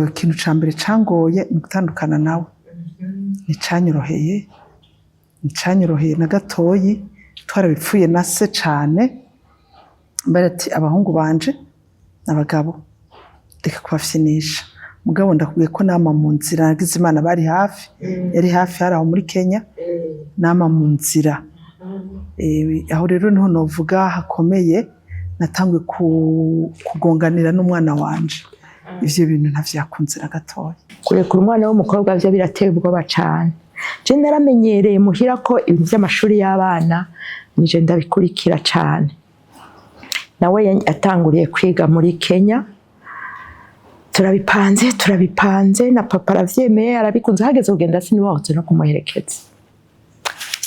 ikintu ca mbere cangoye mu gutandukana nawe nicanyoroheye na gatoyi twarabipfuye na se cane barati abahungu banje n'abagabo reka kubafyinisha mugabo ndakubwiye ko nama mu nzira nagize Imana bari hafi yari hafi hari aho muri Kenya nama mu nzira aho rero niho novuga hakomeye natangwe kugonganira n'umwana wanje ivyo bintu ntavyakunze na gatoya kurekura umwana w'umukobwa byo birateye ubwoba cane je naramenyereye muhira ko ibintu by'amashuri y'abana nije ndabikurikira cane nawe yatanguriye kwiga muri Kenya turabipanze na papa aravyemeye arabikunze hageze kugenda siniwahotse no kumuherekeza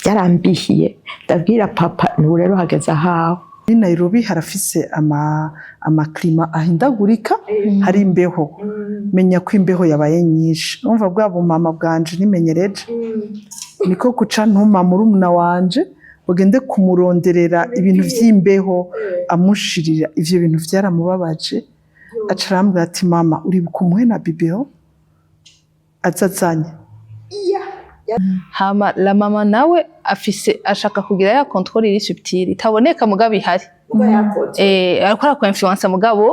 yarambihiye ndabwira papa n'ubu rero hageze ahawe ni Nairobi harafise amaklima ahindagurika hari imbeho menya ko imbeho yabaye nyinshi umva bwabo mama bwanje nimenyereje niko kuca ntuma murumuna wanje ugende kumuronderera ibintu vy'imbeho amushirira ivyo bintu vyaramubabaje acarambwa ati mama uri bukumuhe na bibeo azazanye hama la mama nawe ashaka kugira ya contrôle iri subtile itaboneka mugabo ihari arakora ko influence mugabo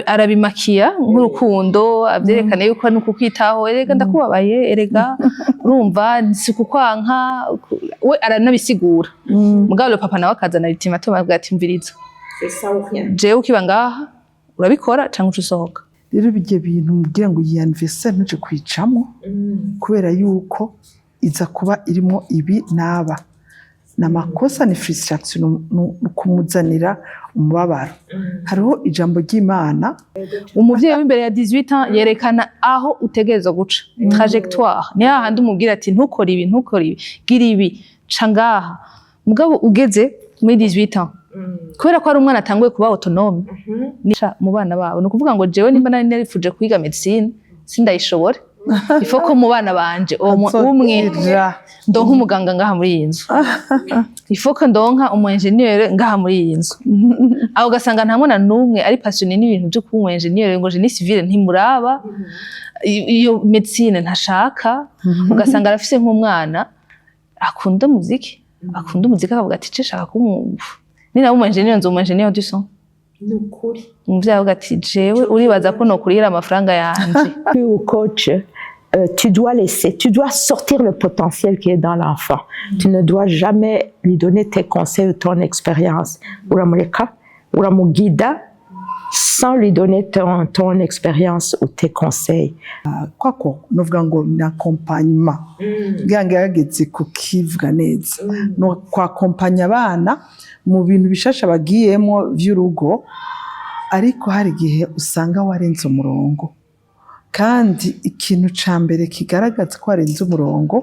arabimakiya nk'urukundo abyerekane yuko nuko kwitaho erega ndakubabaye erega urumva sikukwanka we aranabisigura mugabo le papa nawe akazana ultimatum ati mviriza jewe ukiba ngaha urabikora cyangwa usohoka rero bijye bintu mugira ngo iyi anniversaire nuje kwicamo kubera yuko iza kuba irimo ibi naba namakosa ni frustration kumuzanira umubabaro hariho ijambo ry'Imana umuvyeyi w'imbere ya 18 ans yerekana aho utegerezwa guca trajectoire ni hahandi umubwira ati ntukora ibi gira ibi cangaha mugabo ugeze muri 18 ans kubera ko ari umwana atanguye kuba autonome nisha mu bana babo no kuvuga ngo jewe nimba nari narifuje kwiga medicine sindayishobore ifo ko mu bana banje umwe ndonka umuganga ngaha muri iyi nzu ifo ko ndonka umu engineer ngaha muri iyi nzu aho gasanga nta mwana numwe ari passionné n'ibintu byo kuba umu engineer ngo je ni civile ntimuraba iyo medicine ntashaka ugasanga arafise nk'umwana akunda muziki akavuga ati cishaka kumwumva ni nawe umu engineer nzo umu engineer du son nukuri muvyavuga ati jewe uribaza ko no kurira amafaranga yanje coach tu dois sortir le potentiel qui est dans l'enfant. Tu ne dois jamais lui donner tes conseils ou ton expérience. Uramureka, uramugida sans lui donner ton expérience ou tes conseils. Kwako novuga ngo n'accompagnement. Gange yageze kukivuga neza. No kwakompanya abana mu bintu bishasha bagiyemo vy'urugo ariko hari gihe usanga warenze umurongo. Kandi ikintu ca mbere kigaragaza ko warenze umurongo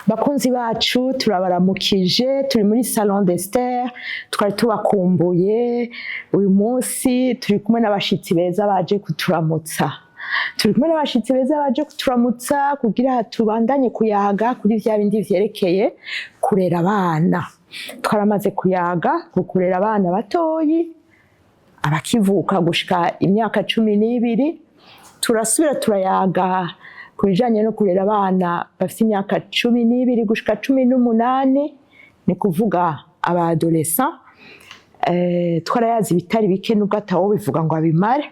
bakunzi bacu turabaramukije turi muri salon d'Esther twari tubakumbuye uyu munsi turi kumwe n'abashitsi beza baje kuturamutsa kugira tubandanye kuyaga kuri vya bindi vyerekeye kurera abana twaramaze kuyaga kurera abana batoyi abakivuka gushika imyaka 12 turasubira turayaga kubijanye no kurera abana bafite imyaka 12 gushika 18 ni kuvuga aba adolescent twarayazi bitari bike nubwo atawo bivuga ngo abimare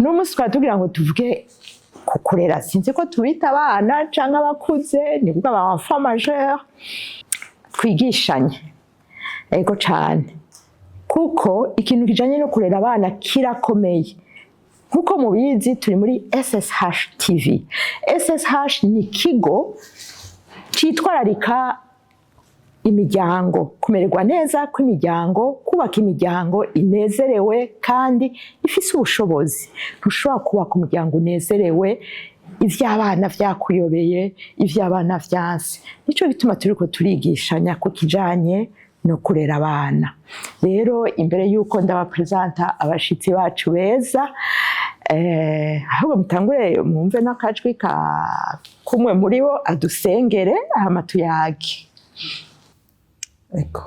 n'umunsi twatugira ngo tuvuge kukurera sinzi ko tubita abana canke abakuze ni kuvuga aba enfant majeur twigishanye ego cane kuko ikintu kijanye no kurera abana kirakomeye nk'uko mubizi turi muri SSH TV. SSH ni ikigo citwararika imiryango, kumererwa neza kw'imiryango, kubaka imiryango inezerewe kandi ifise ubushobozi. Ntushobora kubaka umuryango unezerewe ivy'abana vyakuyobeye, ivy'abana vyanse. Nico gituma turiko turigishanya ku kijanye no kurera abana. Rero imbere yuko ndabapresenta abashitsi bacu beza, ahubwo mutangure mwumve n'akajwi ka kumwe muri bo adusengere hama tuyage. Ego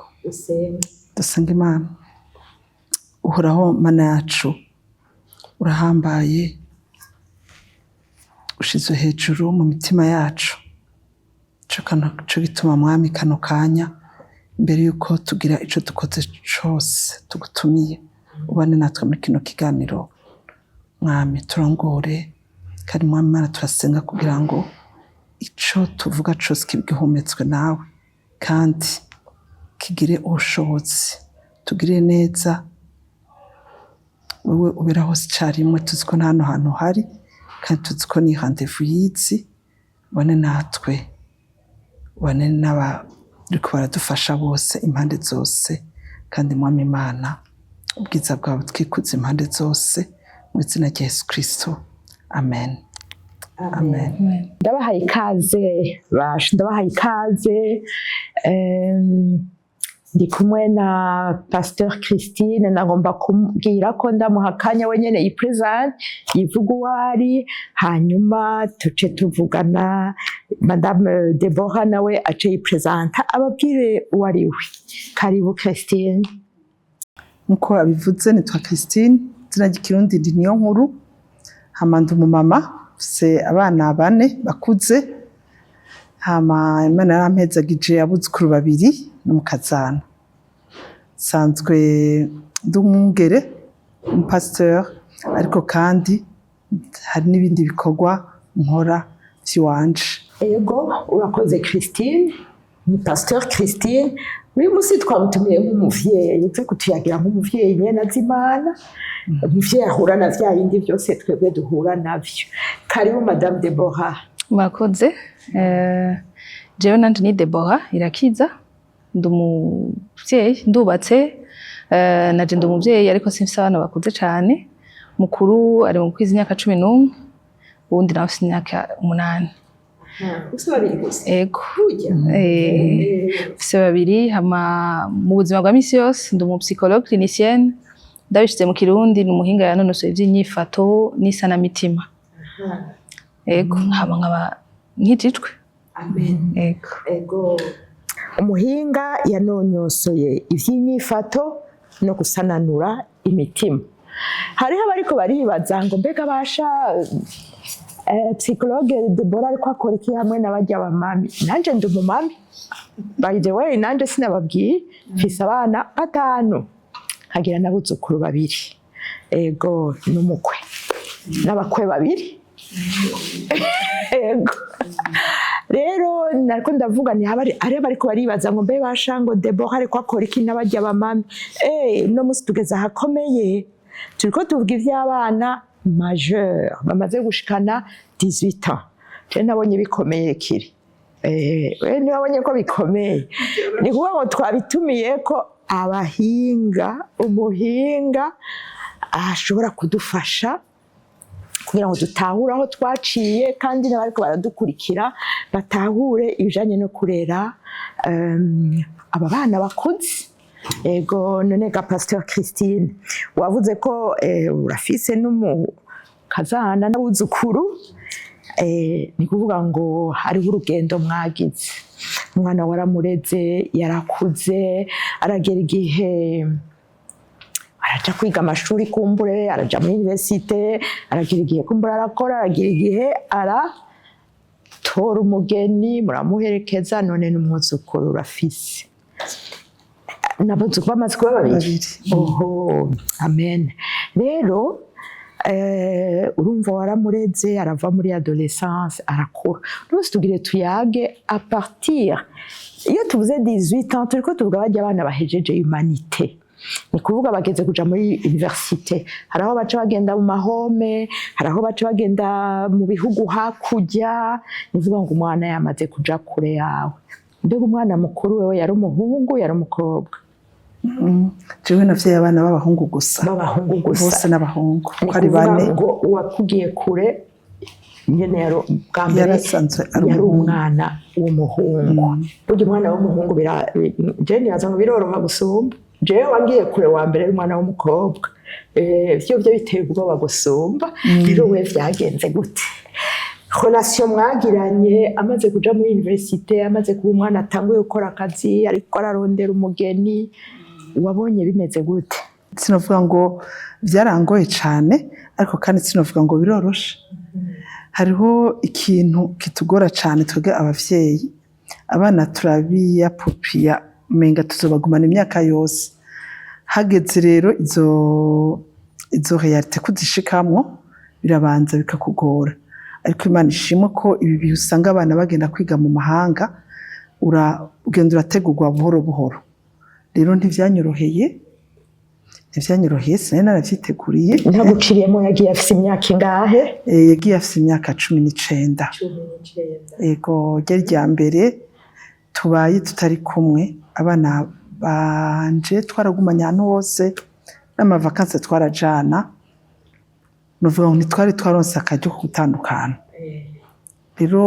dusenga Imana. Uhoraho Mana yacu, urahambaye, ushizwe hejuru mu mitima yacu. Ico gituma Mwami kano kanya mbere yuko tugira ico dukoze cose tugutumiye ubane natwe muri kino kiganiro. Mwami turongore, kandi Mwami Mana turasenga kugira ngo ico tuvuga cose kibwihumetswe nawe kandi kigire ubushobozi, tugire neza. Wewe ubera hose icarimwe, tuzi ko hano hantu hari kandi tuzi ko ni rendez-vous yizi. Ubane natwe, ubane n'abariko baradufasha bose impande zose, kandi Mwami Imana ubwiza bwawe twikuze impande zose, mu izina rya Yesu Kristo, amen. Amen. Ndabahaye ikaze basha, ndabahaye ikaze. Ndi kumwe na Pasteur Christine, nagomba kumbwira ko ndamuha akanya wenyene yipresent yivuga uwari, hanyuma tuce tuvugana. Madame Deborah nawe ace yipresenta ababwire uwariwe. Karibu Christine. Nkuko abivuze nitwa Christine, izina ry'ikirundi ndi Niyonkuru, hama ndi umumama, mfise abana 4 bakuze, hama Imana yarampezagije abuzukuru 2 n'umukazana. Sanzwe ndi umwungere, umupasteur, ariko kandi hari n'ibindi bikorwa nkora vy'iwanje. Ego urakoze Christine, ni Pasteur Christine. Uyu musi twamutumiye nk'umuvyeyi, twe kutuyagira nk'umuvyeyi nyene azimana, umuvyeyi ahura na vya bindi vyose twebwe duhura navyo. Karibu Madame Deborah. Mwakoze. Jewe nanje ni Deborah Irakiza, ndi umuvyeyi, ndubatse, naje ndi umuvyeyi ariko simfise abana bakuze cane. Mukuru ari mu kwiza imyaka 11, uwundi nawe afise imyaka 8. Ufise 2 gusa? Ego. Ufise 2, hama mu buzima bwa misi yose ndi umupsychologue clinicienne, ndabishize mu Kirundi, ni umuhinga yanonosoye ivy'inyifato n'isanamitima. Ego, hama nkaba nkijijwe. Amen. Ego. Umuhinga yanonyosoye ivy'inyifato no gusananura imitima. Hariho abariko baribaza ngo mbega basha psychologue Deborah ariko akora iki hamwe n'abarya bamami? Nanje ndi umumami. By the way, nanje sinababwiye mfise abana 5, nkagira n'abuzukuru 2. Ego n'umukwe n'abakwe 2. Ego. Rero nariko ndavuga ni areba ariko baribaza ngo mbe basha ngo Deborah ariko akora iki n'abarya bamami? No musi tugeza hakomeye. Turiko tuvuga ivy'abana majeur bamaze gushikana 18 ans. Je nabonye bikomeye kiri. Ni wabonye ko bikomeye. Ni kuvuga ngo twabitumiye ko abahinga, umuhinga ashobora kudufasha kugira ngo dutahure aho twaciye, kandi n'abariko baradukurikira batahure ibijanye no kurera aba bana bakuze. Ego none ga Pasteur Christine, wavuze ko urafise n'umukazana n'abuzukuru, ni kuvuga ngo hariho urugendo mwagize. Umwana waramureze, yarakuze, aragera igihe araja kwiga amashuri kumbure, araja muri universite, aragira igihe kumbura arakora, aragira igihe aratora umugeni, muramuherekeza, none n'umwuzukuru urafise. N'abuzukuru bamaze kuba 2. Oho, amen. Rero urumva waramureze, arava muri adolescence, arakura. Rwose tugire tuyage a partir, iyo tuvuze 18 ans turiko tuvuga barya abana bahejeje humanité. ni kuvuga bageze kuja muri universite, hari aho baca bagenda mu mahome, hari aho baca bagenda mu bihugu hakurya, nivuga ngo umwana yamaze kuja kure yawe. Mbega umwana mukuru wewe yari umuhungu yari umukobwa? Jewe navyaye abana b'abahungu gusa. B'abahungu gusa. Bose n'abahungu. Ko ari bane. Ngo uwakugiye kure nyene yaro bwa mbere yari umwana w'umuhungu. Burya umwana w'umuhungu je nibaza ngo biroroha gusumba. Jewe wangiye kure wa mbere umwana w'umukobwa. Vyo biteye ubwoba gusumba. Rero we vyagenze gute? Relation mwagiranye amaze kuja muri universite, amaze kuba umwana atanguye gukora akazi, ariko ararondera umugeni, wabonye bimeze gute? Sinovuga ngo vyarangoye cane, ariko kandi sinovuga ngo biroroshe. Hariho ikintu kitugora cane twebwe abavyeyi, abana turabiyapupiya menga tuzobagumana imyaka yose. Hageze rero izo realite kuzishikamwo birabanza bikakugora. Ariko Imana ishimwe ko ibi bihe usanga abana bagenda kwiga mu mahanga, ugenda urategurwa buhoro buhoro. Rero ntivyanyoroheye sinari naravyiteguriye. Ntaguciriyemo yagiye afise imyaka ingahe? Yagiye afise imyaka 19. Yego, ryari rya mbere tubaye tutari kumwe. Abana banje twaragumanye ahantu hose, n'amavakansi twarajana. Nuvuga ngo ntitwari twaronse akaryo ko gutandukana. Rero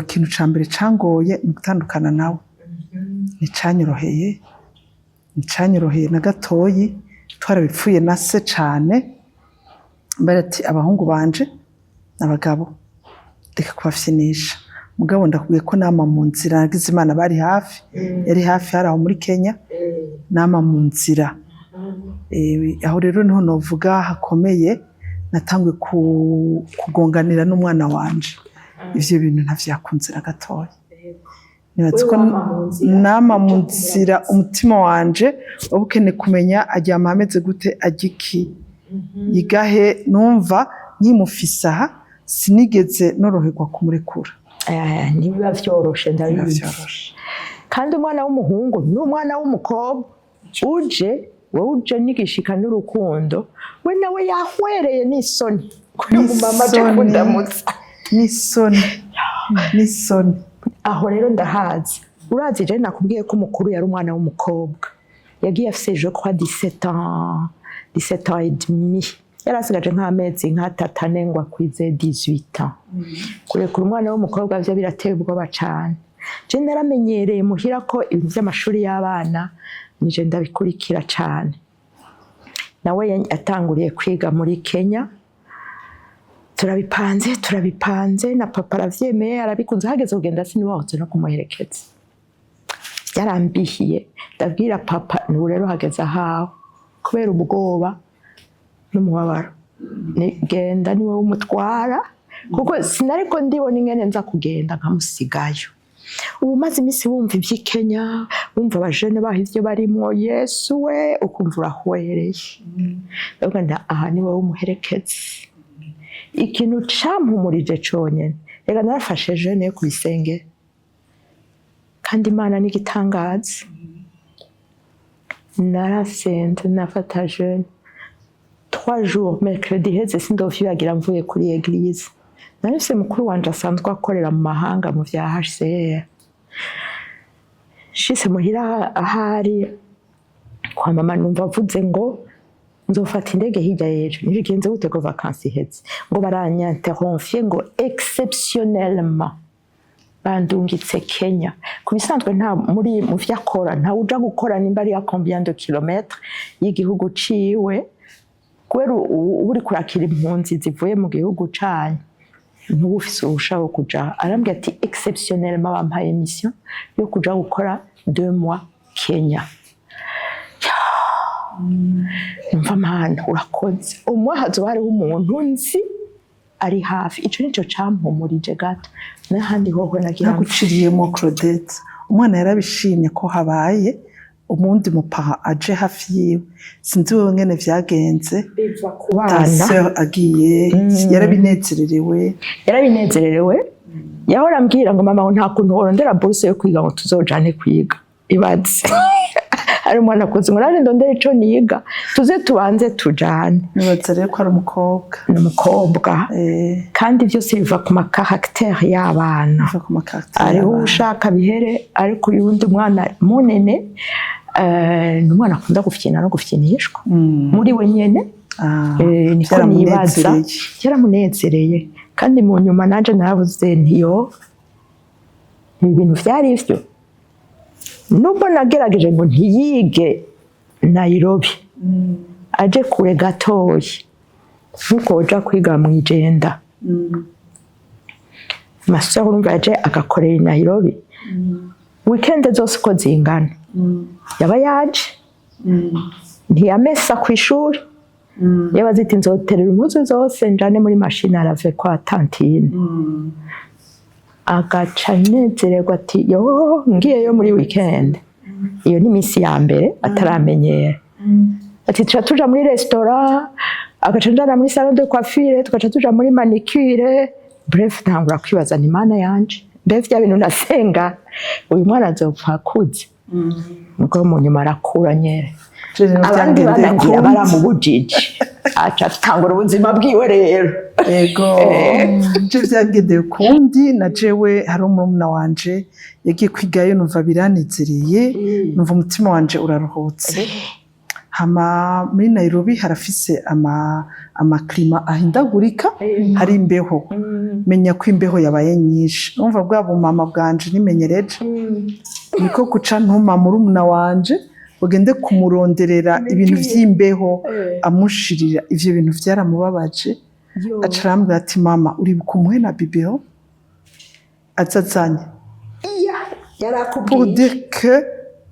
ikintu ca mbere cangoye ni gutandukana nawe. Nicanyoroheye na gatoyi, twarabipfuye na se cane. Ati abahungu banje n'abagabo reka kubafyinisha. Mugabo ndakubwiye ko nama mu nzira nagize Imana bari hafi, yari hafi hari aho muri Kenya, nama mu nzira. Aho rero niho novuga hakomeye, natanguye kugonganira n'umwana wanje. Ivyo bintu ntavyakunze na gatoya. Nibaza ko nama mu nzira umutima wanje wabukene kumenya aryama ameze gute, agiki yigahe. Numva nkimufise aha sinigeze noroherwa kumurekura. Nibiba vyoroshe ndabizi. Kandi umwana w'umuhungu n'umwana w'umukobwa uje nigishika n'urukundo, we nawe yahwereye n'isoni. Kuri mama je kundamutsa. N'isoni. Aho rero ndahazi. Urazi je nakubwiye ko umukuru yari umwana w'umukobwa. Yagiye afise je crois 17 ans et demi. Yarasigaje nk'amezi nk'atatane ngo akwize 18 ans. Kurekura umwana w'umukobwa vyo birateye ubwoba cane. Je naramenyereye muhira ko ibintu vy'amashuri y'abana nije ndabikurikira cane. Nawe yatanguriye kwiga muri Kenya. Turabipanze na papa aravyemeye, arabikunze. Hageze kugenda siniwahotse no kumuherekeza. Yarambihiye. Ndabwira papa n'ubu rero hageze ahawe kubera ubwoba n'umubabaro. Genda niwe umutwara, kuko sinariko ndibona ingene nza kugenda nkamusigayo. Ubu maze imisi wumva ivyi Kenya, wumva abajene baho ivyo barimwo, Yesu we ukumva urahwereye. Ndavuga aha niwe umuherekeza. Ikintu campumurije conyene, reka narafashe jene yo kubisengera, kandi Imana n'igitangaza. Narasenze nafata jene 3 jours, mercredi heze sindovyibagira mvuye kuri eglise. Narifise mukuru wanje asanzwe akorera mu mahanga mu vya HCR. Shise muhira ahari kwa mama numva avuze ngo nzofata indege hirya y'ejo. Nigenze gute ko vacances iheze, ngo baranyanterrompye ngo exceptionnellement bandungitse Kenya. Kubisanzwe nta muri mu vyakora nta uja gukora nimba ari ya combien de kilomètres y'igihugu ciwe, kubera uri kurakira impunzi zivuye mu gihugu canyu ntubufise ubushaho kuja. Arambwira ati exceptionnellement bampaye mission yo kuja gukora 2 mois Kenya. Numva mana urakoze, umwe hazoba hariho umuntu nzi ari hafi. Ico nico campumurije gato. N'ahandi hoho nagira naguciriyemo Claudette. Umwana yarabishimye ko habaye umundi mupaha aje hafi yiwe. Sinzi wewe ngene vyagenze. Biva ku bana agiye yarabinezererewe. Yahora ambwira ngo mama nta kuntu worondera bourse yo kwiga ngo tuzojane kwiga. Ibaze hari umwana akuze ngo naje ndondere ico niga tuze tubanze tujane. nibaza rero ko ari umukobwa Ni umukobwa kandi byose biva ku makaragiteri y'abana. ava ku makarita Hariho ushaka bihere ariko uyundi mwana munene ni umwana akunda gufyina no gufyinishwa muri we nyene. Niko nibaza byaramunezereye kandi mu nyuma nanje naravuze ntiyo ibi bintu vyari ivyo nubwo nagerageje ngo ntiyige Nairobi aje kure gatoyi nkuko uja kwiga mw'Ijenda master urumva yaje agakorera i Nairobi weekend zose uko zingana yaba yaje ntiyamesa ku ishuri yaba ziti nzoterera impuzu zose njane muri mashini arave kwa tantine agaca nezererwa ati yo ngiyeyo muri weekend. Iyo ni iminsi ya mbere ataramenyera ati tuca tuja muri restaurant agaca njana muri salon de coiffure tugaca tuja muri manicure. Bref ntangura kwibaza ni mana yanje mbese bya bintu nasenga uyu mwana azopfa akuze ubwo mu nyuma arakura nyere abandi banagira baramubujije aca tangura ubuzima bwiwe rero. Ego je vyagendeye kundi na jewe hari umurumuna wanje yagiye kwigayo numva biranezereye numva umutima wanje uraruhutse. Hama muri Nairobi harafise ama klima ahindagurika hari imbeho menya ko imbeho yabaye nyinshi numva bwa bumama bwanje nimenyereje niko guca ntuma murumuna wanje ugende kumuronderera ibintu vy'imbeho amushirira ivyo bintu vyaramubabaje acarambwira ati mama uri bukumuhe na bibero azazanye pour dire que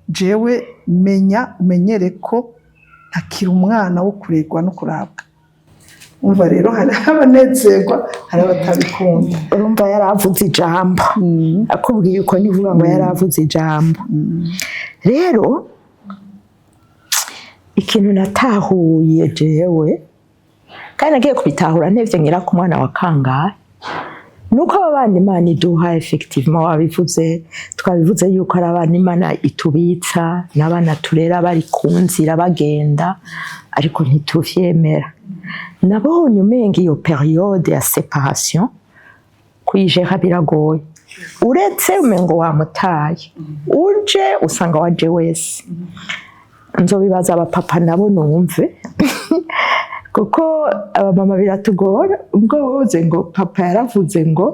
jewe umenyere ko ntakiri umwana wo kuregwa no kurabwa. Umva rero hari abanezerwa hari abatabikunda. Urumva yaravuze ijambo akubwiye uko nivuga ngo yaravuze ijambo. Rero ikintu natahuye jewe kandi nagiye kubitahura ntevye ngira ku mwana wa kangahe nuko abana Imana iduha effectivement wabivuze twabivuze yuko ari abana Imana itubitsa n'abana turera bari ku nzira bagenda ariko ntituvyemera. Nabonye umenga iyo periode ya séparation kuyijera biragoye uretse umengo wamutaye uje usanga waje wese nzobibaza abapapa nabo numve kuko abamama biratugora ubwo woze ngo papa yaravuze ngo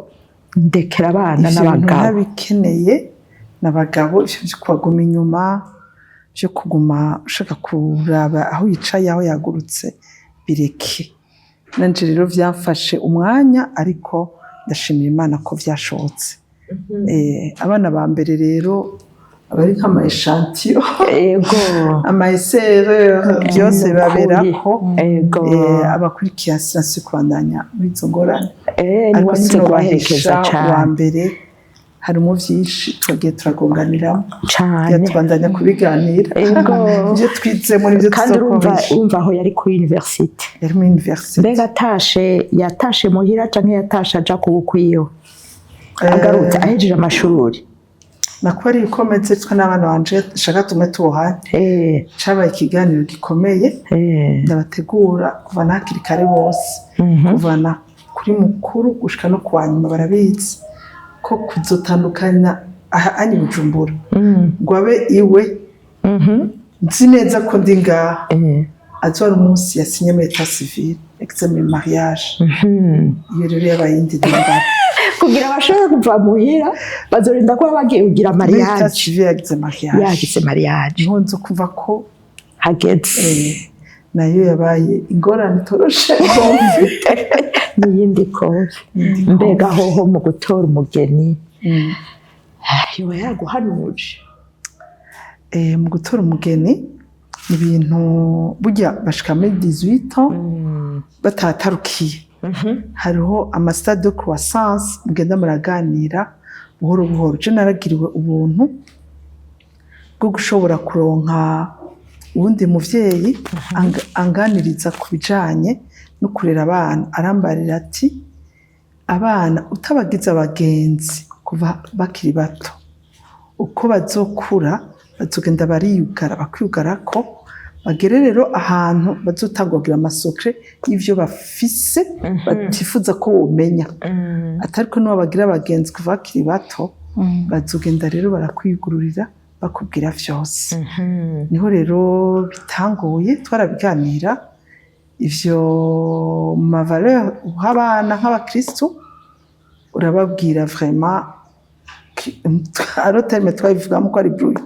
ndekera abana n'abagabo nabikeneye n'abagabo ivyo kwaguma inyuma byo kuguma ushaka kuraba aho yicaye aho yagurutse bireke. Nanje rero vyamfashe umwanya ariko ndashimira Imana ko vyashobotse. Abana ba mbere rero abari nk'ama echantillo ama erreur byose baberako abakurikiye siyansi kubandanya muri izo ngorane ariko sinobahesha wa mbere harimo vyinshi twagiye turagonganiramo cyane tubandanya kubiganira ibyo twize muri byo kandi urumva aho yari ku university mbega yatashe muhira canke yatashe aja kubukwiyo agarutse ahejeje amashuri nakuba ari ibikometse twe n'abana banje shaka tumwe tubohane cabaye ikiganiro gikomeye ndabategura kuva nakiri kare bose kuvana kuri mukuru gushika no kwanyuma barabizi ko kuzotandukana ani Bujumbura ngo abe iwe nzi neza ko ndi ngaha azora umunsi yasinye muri etat civil examen mariage iyo rero yabayindi ndimba kugira bashobore kuva muhira bazorinda kuba bagiye kugira mariage yagize mariage nkonzo kuva ko hageze nayo yabaye ingorane toroshe n'iyindi kofi mbega hoho mu gutora umugeni yoba yaraguhanuje mu gutora umugeni ibintu burya bashika muri 18 ans batatarukiye hariho amastade de croissance mugenda muraganira buhoro buhoro. Je naragiriwe ubuntu bwo gushobora kuronka ubundi muvyeyi anganiriza ku bijanye no kurera abana arambarira ati abana utabagize abagenzi kuva bakiri bato uko bazokura bazogenda bariyugara bakwiyugara ko bagere rero ahantu bazotangwagira amasokre y'ivyo bafise batifuza ko womenya atari ko nibo bagira abagenzi kuva bakiri bato bazogenda rero barakwigururira bakubwira vyose niho rero bitangoye twarabiganira ivyo mavaleur uha abana nk'abakristu urababwira vraiment aroterme twabivugamo ko ari brouillon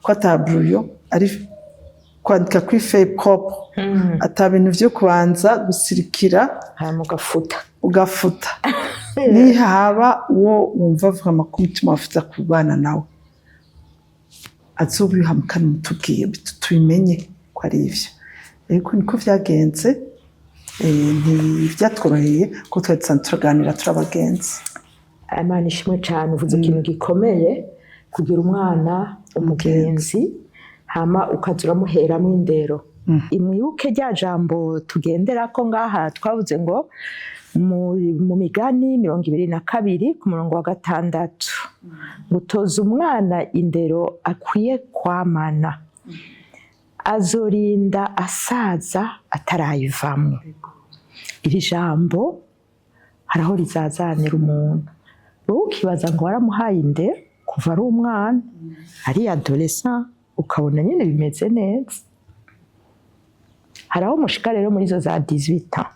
ko ata brouillon ari kwandika kuri feuille propre ata bintu vyo kubanza gusirikira ugafuta nihaba uwo wumva vraiment ko umutima wafuza kubana nawe azobiha mukana mutubwiye tubimenye ko ari ivyo ariko niko vyagenze ntivyatworoheye ko twari dusanzwe turaganira turabagenzi. Imana ishimwe cyane uvuze ikintu gikomeye kugira umwana umugenzi hama ukaza uramuheramo indero imwibuke rya jambo tugendera ko ngaha twavuze ngo mu migani 22 ku murongo wa 6 gutoza umwana indero akwiye kwamana azorinda asaza atarayivamo. Iri jambo haraho rizazanira umuntu wowe ukibaza ngo waramuhaye indero kuva ari umwana ari adolescent ukabona nyine bimeze neza. Haraho mushika rero muri zo za 18 ans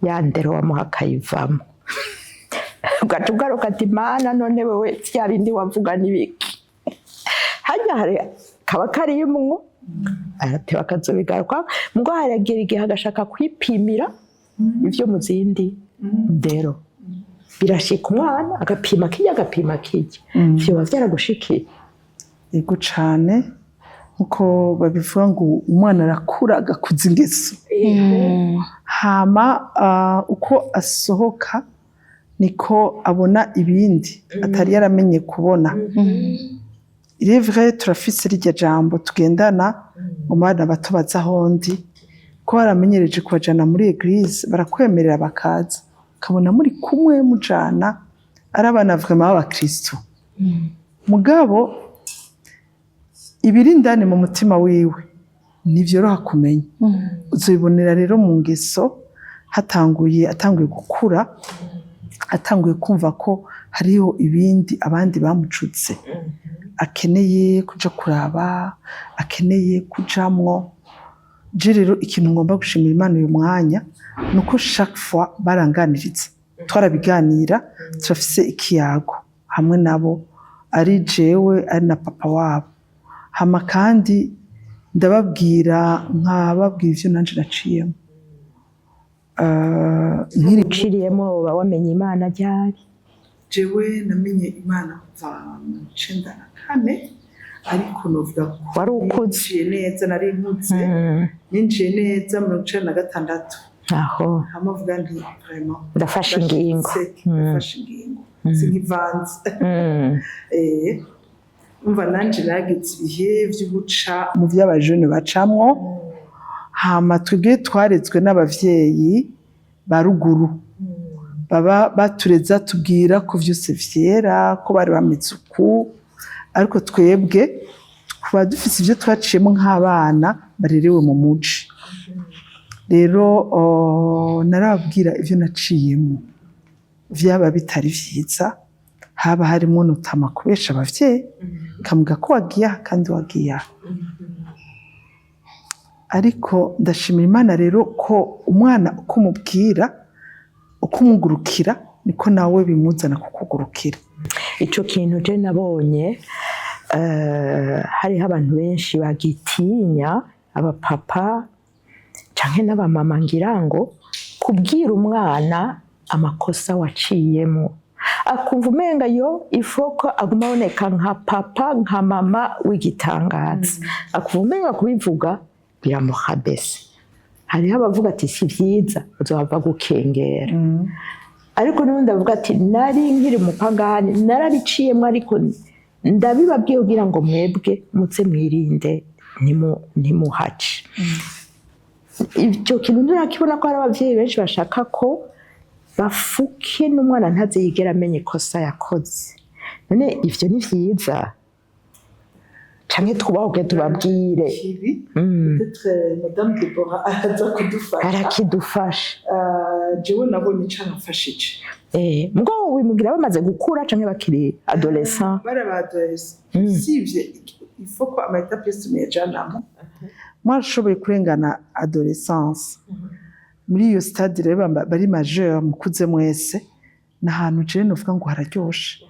ya ndero wamuha akayivamo ugaca ugaruka ati mana none wewe vya bindi wavuga n'ibiki hajya hari kaba karimwo arateba akazobigaruka ngo haragira igihe agashaka kwipimira ivyo mu zindi ndero birashika umwana agapima kijya vyo vyaragushikiye yego cane nkuko babivuga ngo umwana arakura agakuza ingeso hama uko asohoka niko abona ibindi atari yaramenye kubona. Il est vrai turafise rirya jambo tugendana mu bana bato baza hondi ko baramenyereje kubajana muri eglise barakwemerera bakaza kabona muri kumwe mujana ari abana vraiment b'abakristo mugabo ibiri ndani mu mutima wiwe nivyoroha kumenya uzobibonera rero mu ngeso atanguye gukura atanguye kumva ko hariho ibindi abandi bamucutse akeneye kuja kuraba akeneye kujamwo. Je rero ikintu ngomba gushimira Imana uyu mwanya nuko chaque fois baranganiriza twarabiganira turafise ikiyago hamwe nabo ari jewe ari na papa wabo hama kandi ndababwira nkababwira ivyo nanje naciyemo nkiriciriyemo wamenye Imana ryari? Jewe namenye Imana kuva mu 94 ariko novuga ko wari ukuze neza nari nkutse ninjiye neza mu 96 aho hamavuga nti vraiment ndafashe ingingo sinkivanze umva nanje nagize ibihe vy'uguca mu vy'abajene bacamwo hama twebwe twarezwe n'abavyeyi ba ruguru baba batureza tubwira ko vyose vyera ko bari bameze uku ariko twebwe kuba dufise ivyo twaciyemo nk'abana barerewe mu muji rero narababwira ivyo naciyemo vyaba bitari vyiza haba harimo nutama kubesha abavyeyi kamuga ko wagiye kandi wagiye ariko ndashimira Imana rero ko umwana uko mubwira uko umugurukira niko nawe bimuzana kukugurukira. Ico kintu je nabonye hariho abantu benshi bagitinya abapapa canke n'abamama ngira ngo kubwira umwana amakosa waciyemo akumva umenga yo ifoko aguma aboneka nka papa nka mama w'igitangaza akumva umenga kubivuga biramuhabese. Hariho abavuga ati si vyiza uzohava gukengera ariko n'ubundi avuga ati nari nkiri mupagani narabiciyemo ariko ndabibabwiye kugira ngo mwebwe mutse mwirinde ntimuhace. Ivyo kintu nturakibona ko hari abavyeyi benshi bashaka ko bafuke n'umwana ntaze yigera amenye ikosa yakoze. None ivyo ni vyiza canke twubahuke tubabwire peut-être madame Deborah araza kudufasha arakidufasha jewe nabonye canafashije mugo wimugira bamaze gukura canke bakiri adolescent bara ba adolescent sivye il faut ko ama étape tumejanamo mwashoboye kurengana adolescence muri iyo stade rero bari majeur mukuze mwese nahantu je novuga ngo hararyoshe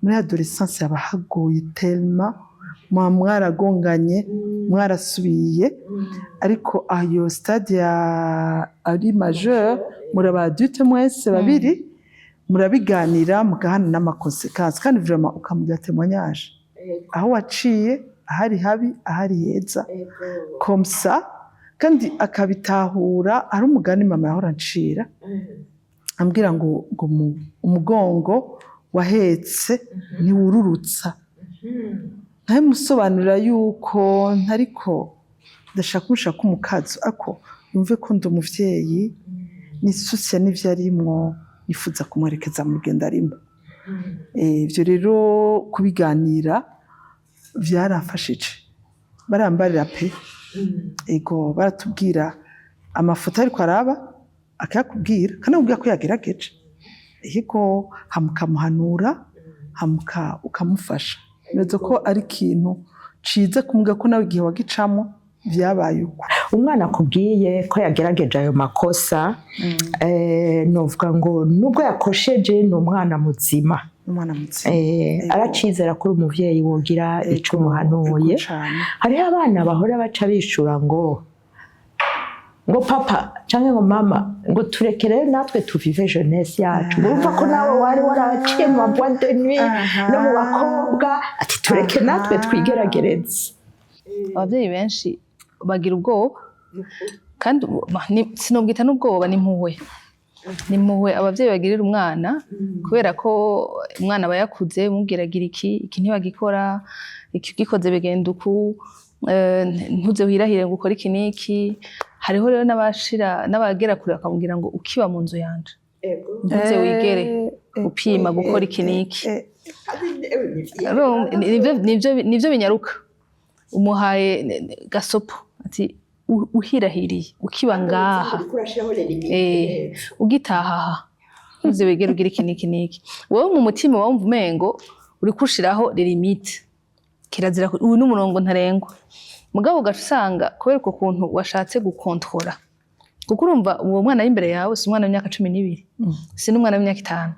muri adolescence yabahagoye tellement mwaragonganye mwarasubiye ariko ayo stade ya ari majeur muraba adulte mwese babiri murabiganira mugahana n'amakonsequences kandi vraiment ukamugira témoignage aho waciye ahari habi ahari heza comme ça kandi akabitahura ari umugani mama yahora ncira ambwira ngo umugongo wahetse ntiwururutsa ntaye musobanurira yuko ntariko ndashaka umukazo ako yumve ko ndi umuvyeyi nisusiya n'ivyo arimwo yifuza kumwerekeza mu rugendo arimo ivyo rero kubiganira vyarafashije barambarira pe ego baratubwira amafoto ariko araba akayakubwira kandi akubwira ko yagerageje yego hamukamuhanura hamuka ukamufasha neza ko ari ikintu ciza kumubwira ko nawe igihe wagicamo vyabaye uko umwana akubwiye ko yagerageje ayo makosa novuga ngo nubwo yakosheje ni umwana muzima aracizera ko uri umuvyeyi wogira ico umuhanuye hariho abana bahora baca bishura ngo papa canke ngo mama ngo turekere natwe tuvive jeunesse yacu urumva ko nawe wari waraciye mu boîte de nuit no mu bakobwa ati tureke natwe twigeragereze abavyeyi benshi bagira ubwoba kandi sinobwita n'ubwoba nimpuhwe abavyeyi bagirira umwana kubera ko umwana aba yakuze mubwiragira iki ntibagikora iki gikoze bigenda uku ntuze wirahire ngo ukore iki n'iki hariho rero n'abagera kure bakamubwira ngo ukiba mu nzu yanje ntuze wigere upima gukora iki n'iki nivyo binyaruka umuhaye gasopo ati uhirahiriye ukiba ngaha ugitaha ntuze wigere ugira iki n'iki n'iki wowe mu mutima wumva umengo uri kushiraho limite kirazira uyu n'umurongo ntarengwa mugabo ugaca usanga kubera uko kuntu washatse gukontrola kuko urumva uwo mwana w'imbere yawe si umwana w'imyaka 12 si n'umwana w'imyaka 5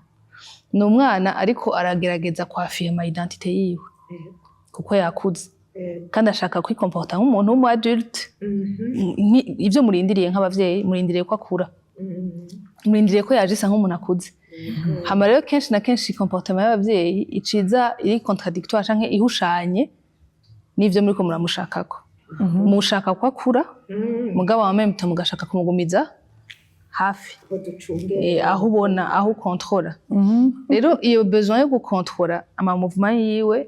ni umwana ariko aragerageza kwafirma identité yiwe kuko yakuze kandi ashaka kwikomporta nk'umuntu w'umu adulte ivyo murindiriye nk'abavyeyi murindiriye ko akura murindiriye ko yaje isa nk'umuntu akuze hama rero kenshi na kenshi comportement y'abavyeyi iciza iri contradictoire canke ihushanye n'ivyo muriko muramushakako mushaka ko akura mugabo wa même temps mugashaka kumugumiza hafi aho ubona aho controla rero iyo besoin yo gukontrola ama mouvement yiwe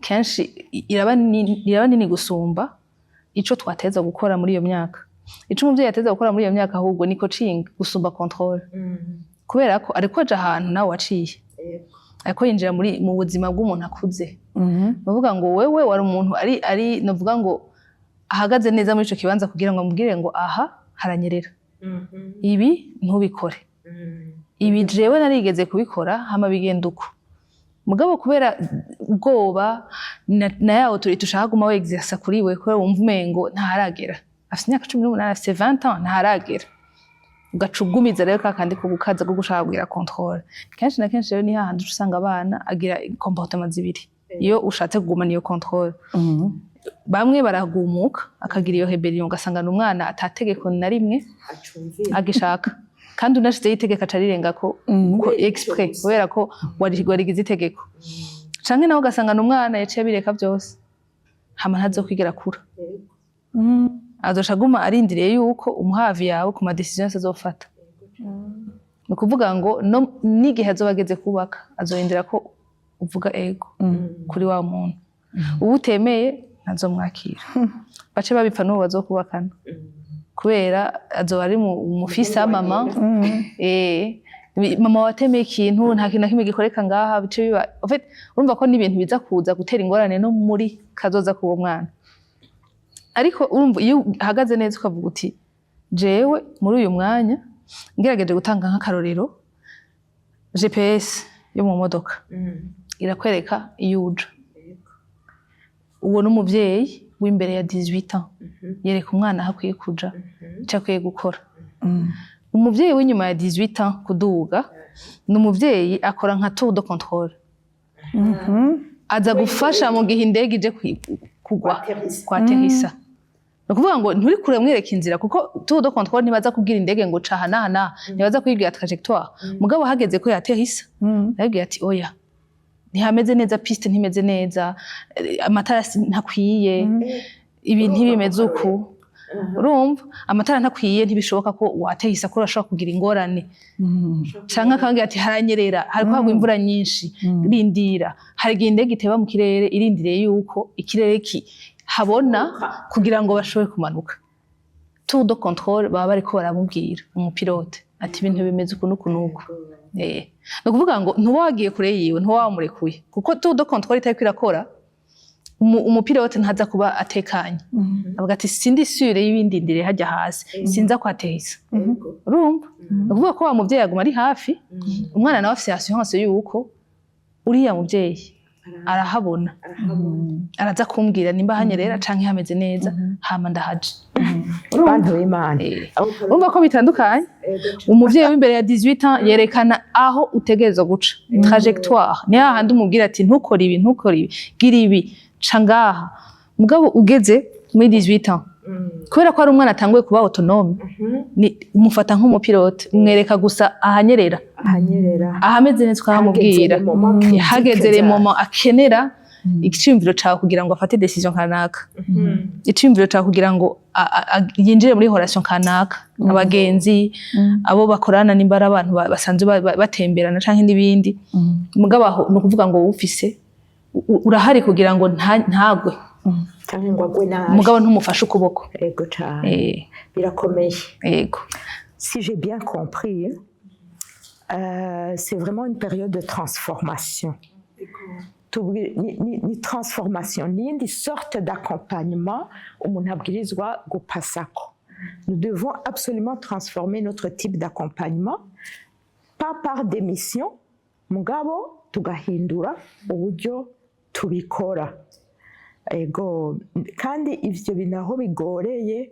kenshi iraba nini gusumba ico twateza gukora muri iyo myaka ico umuvyeyi yateza gukora muri iyo myaka ahubwo ni coaching gusumba control kubera ko ariko aje ahantu nawe waciye ariko yinjira mu buzima bw'umuntu akuze bavuga ngo wewe wari umuntu ari novuga ngo ahagaze neza muri ico kibanza kugira ngo amubwire ngo aha haranyerera ibi ntubikore ibi jewe narigeze kubikora hama bigenda uko mugabo kubera ubwoba na ya autorité ushaka guma we exercer kuri we kubera wumva umengo ntaharagera afite imyaka 18 afite 20 ans ntaharagera ugacugumiza rero kakandi ko gukaza ko gushaka kugira control kenshi na kenshi rero ni hahandi usanga abana agira comportement zibiri iyo ushatse kugumana iyo control bamwe baragumuka akagira iyo rebellion ugasanga n'umwana atategeko na rimwe agishaka kandi unashize itegeko acarirenga ko exprès kubera ko warigize itegeko canke nawe ugasanga n'umwana yaciye abireka byose hama ntazokwigera kura azoshaguma arindiriye yuko umuhavi yawe ku ma decision azofata ni kuvuga ngo n'igihe azobageze kubaka azohindira ko uvuga ego kuri wa muntu ubu utemeye ntazomwakira bace babipfa n'ubu bazokubakana kubera azoba ari mu fils à maman mama watemeye ikintu nta kintu na kimwe gikoreka ngaha bice biba en fait urumva ko n'ibintu biza kuza gutera ingorane no muri kazoza k'uwo mwana ariko urumva iyo uhagaze neza ukavuga uti jewe muri uyu mwanya ngerageje gutanga nk'akarorero GPS yo mu modoka irakwereka iyo uja uwo n'umuvyeyi w'imbere ya 18 ans yereka umwana aho akwiye kuja icyo akwiye gukora umuvyeyi w'inyuma ya 18 ans kuduga n'umuvyeyi akora nka tour de contrôle aza gufasha mu gihe indege ije kugwa kwa terisa no kuvuga ngo nturi kure mwereka inzira kuko tour de contrôle ntibaza kubwira indege ngo caha nahana ntibaza kwibwira trajectoire mugabo hageze ko yaterisa yabwiye ati oya ntihameze neza piste ntimeze neza amatara ntakwiye ibi ntibimeze uko urumva amatara ntakwiye ntibishoboka ko watehisa ko urashobora kugira ingorane canke akangira ati haranyerera hariko hagwa imvura nyinshi rindira hari igihe indege iteba mu kirere irindiriye yuko ikirere habona kugira ngo bashobore kumanuka tour de contrôle baba bariko baramubwira umupilote ati ibintu bimeze uku n'uku n'uku no kuvuga ngo ntuwagiye kure yiwe ntuwamurekuye kuko tour de contrôle itariko irakora umupilote ntaza kuba atekanye avuga ati sindi sure y'ibindi ndire hajya hasi sinza kwatehisa urumva no kuvuga ko wa muvyeyi aguma ari hafi umwana nawe afise assurance yuko uriya muvyeyi arahabona araza kumbwira nimba hanyerera canke hameze neza hama ndahaje abantu b'Imana urumva ko bitandukanye umuvyeyi w'imbere ya 18 ans yerekana aho utegerezwa guca trajectoire ni hahandi umubwira ati ntukore ibi gira ibi ca ngaha mugabo ugeze muri 18 ans kubera ko ari umwana atanguye kuba autonome ni umufata nk'umupilote umwereka gusa ahanyerera ahameze neza ukamubwira hageze moment akenera ikicimviro cawe kugira ngo afate decision kanaka ikicimviro cawe kugira ngo yinjire muri relation kanaka abagenzi abo bakorana n'imbara abantu basanzwe batemberana canke n'ibindi mugabo aho no kuvuga ngo ufise urahari kugira ngo ntagwe cyangwa ngo agwe nabi mugabo ntumufashe ukuboko yego cyane birakomeye yego si j'ai bien compris c'est vraiment une période de transformation ni transformation n'indi sorte d'accompagnement umuntu abwirizwa gupasako nous devons absolument transformer notre type d'accompagnement pas par démission mugabo tugahindura uburyo tubikora ego kandi ivyo binaho bigoreye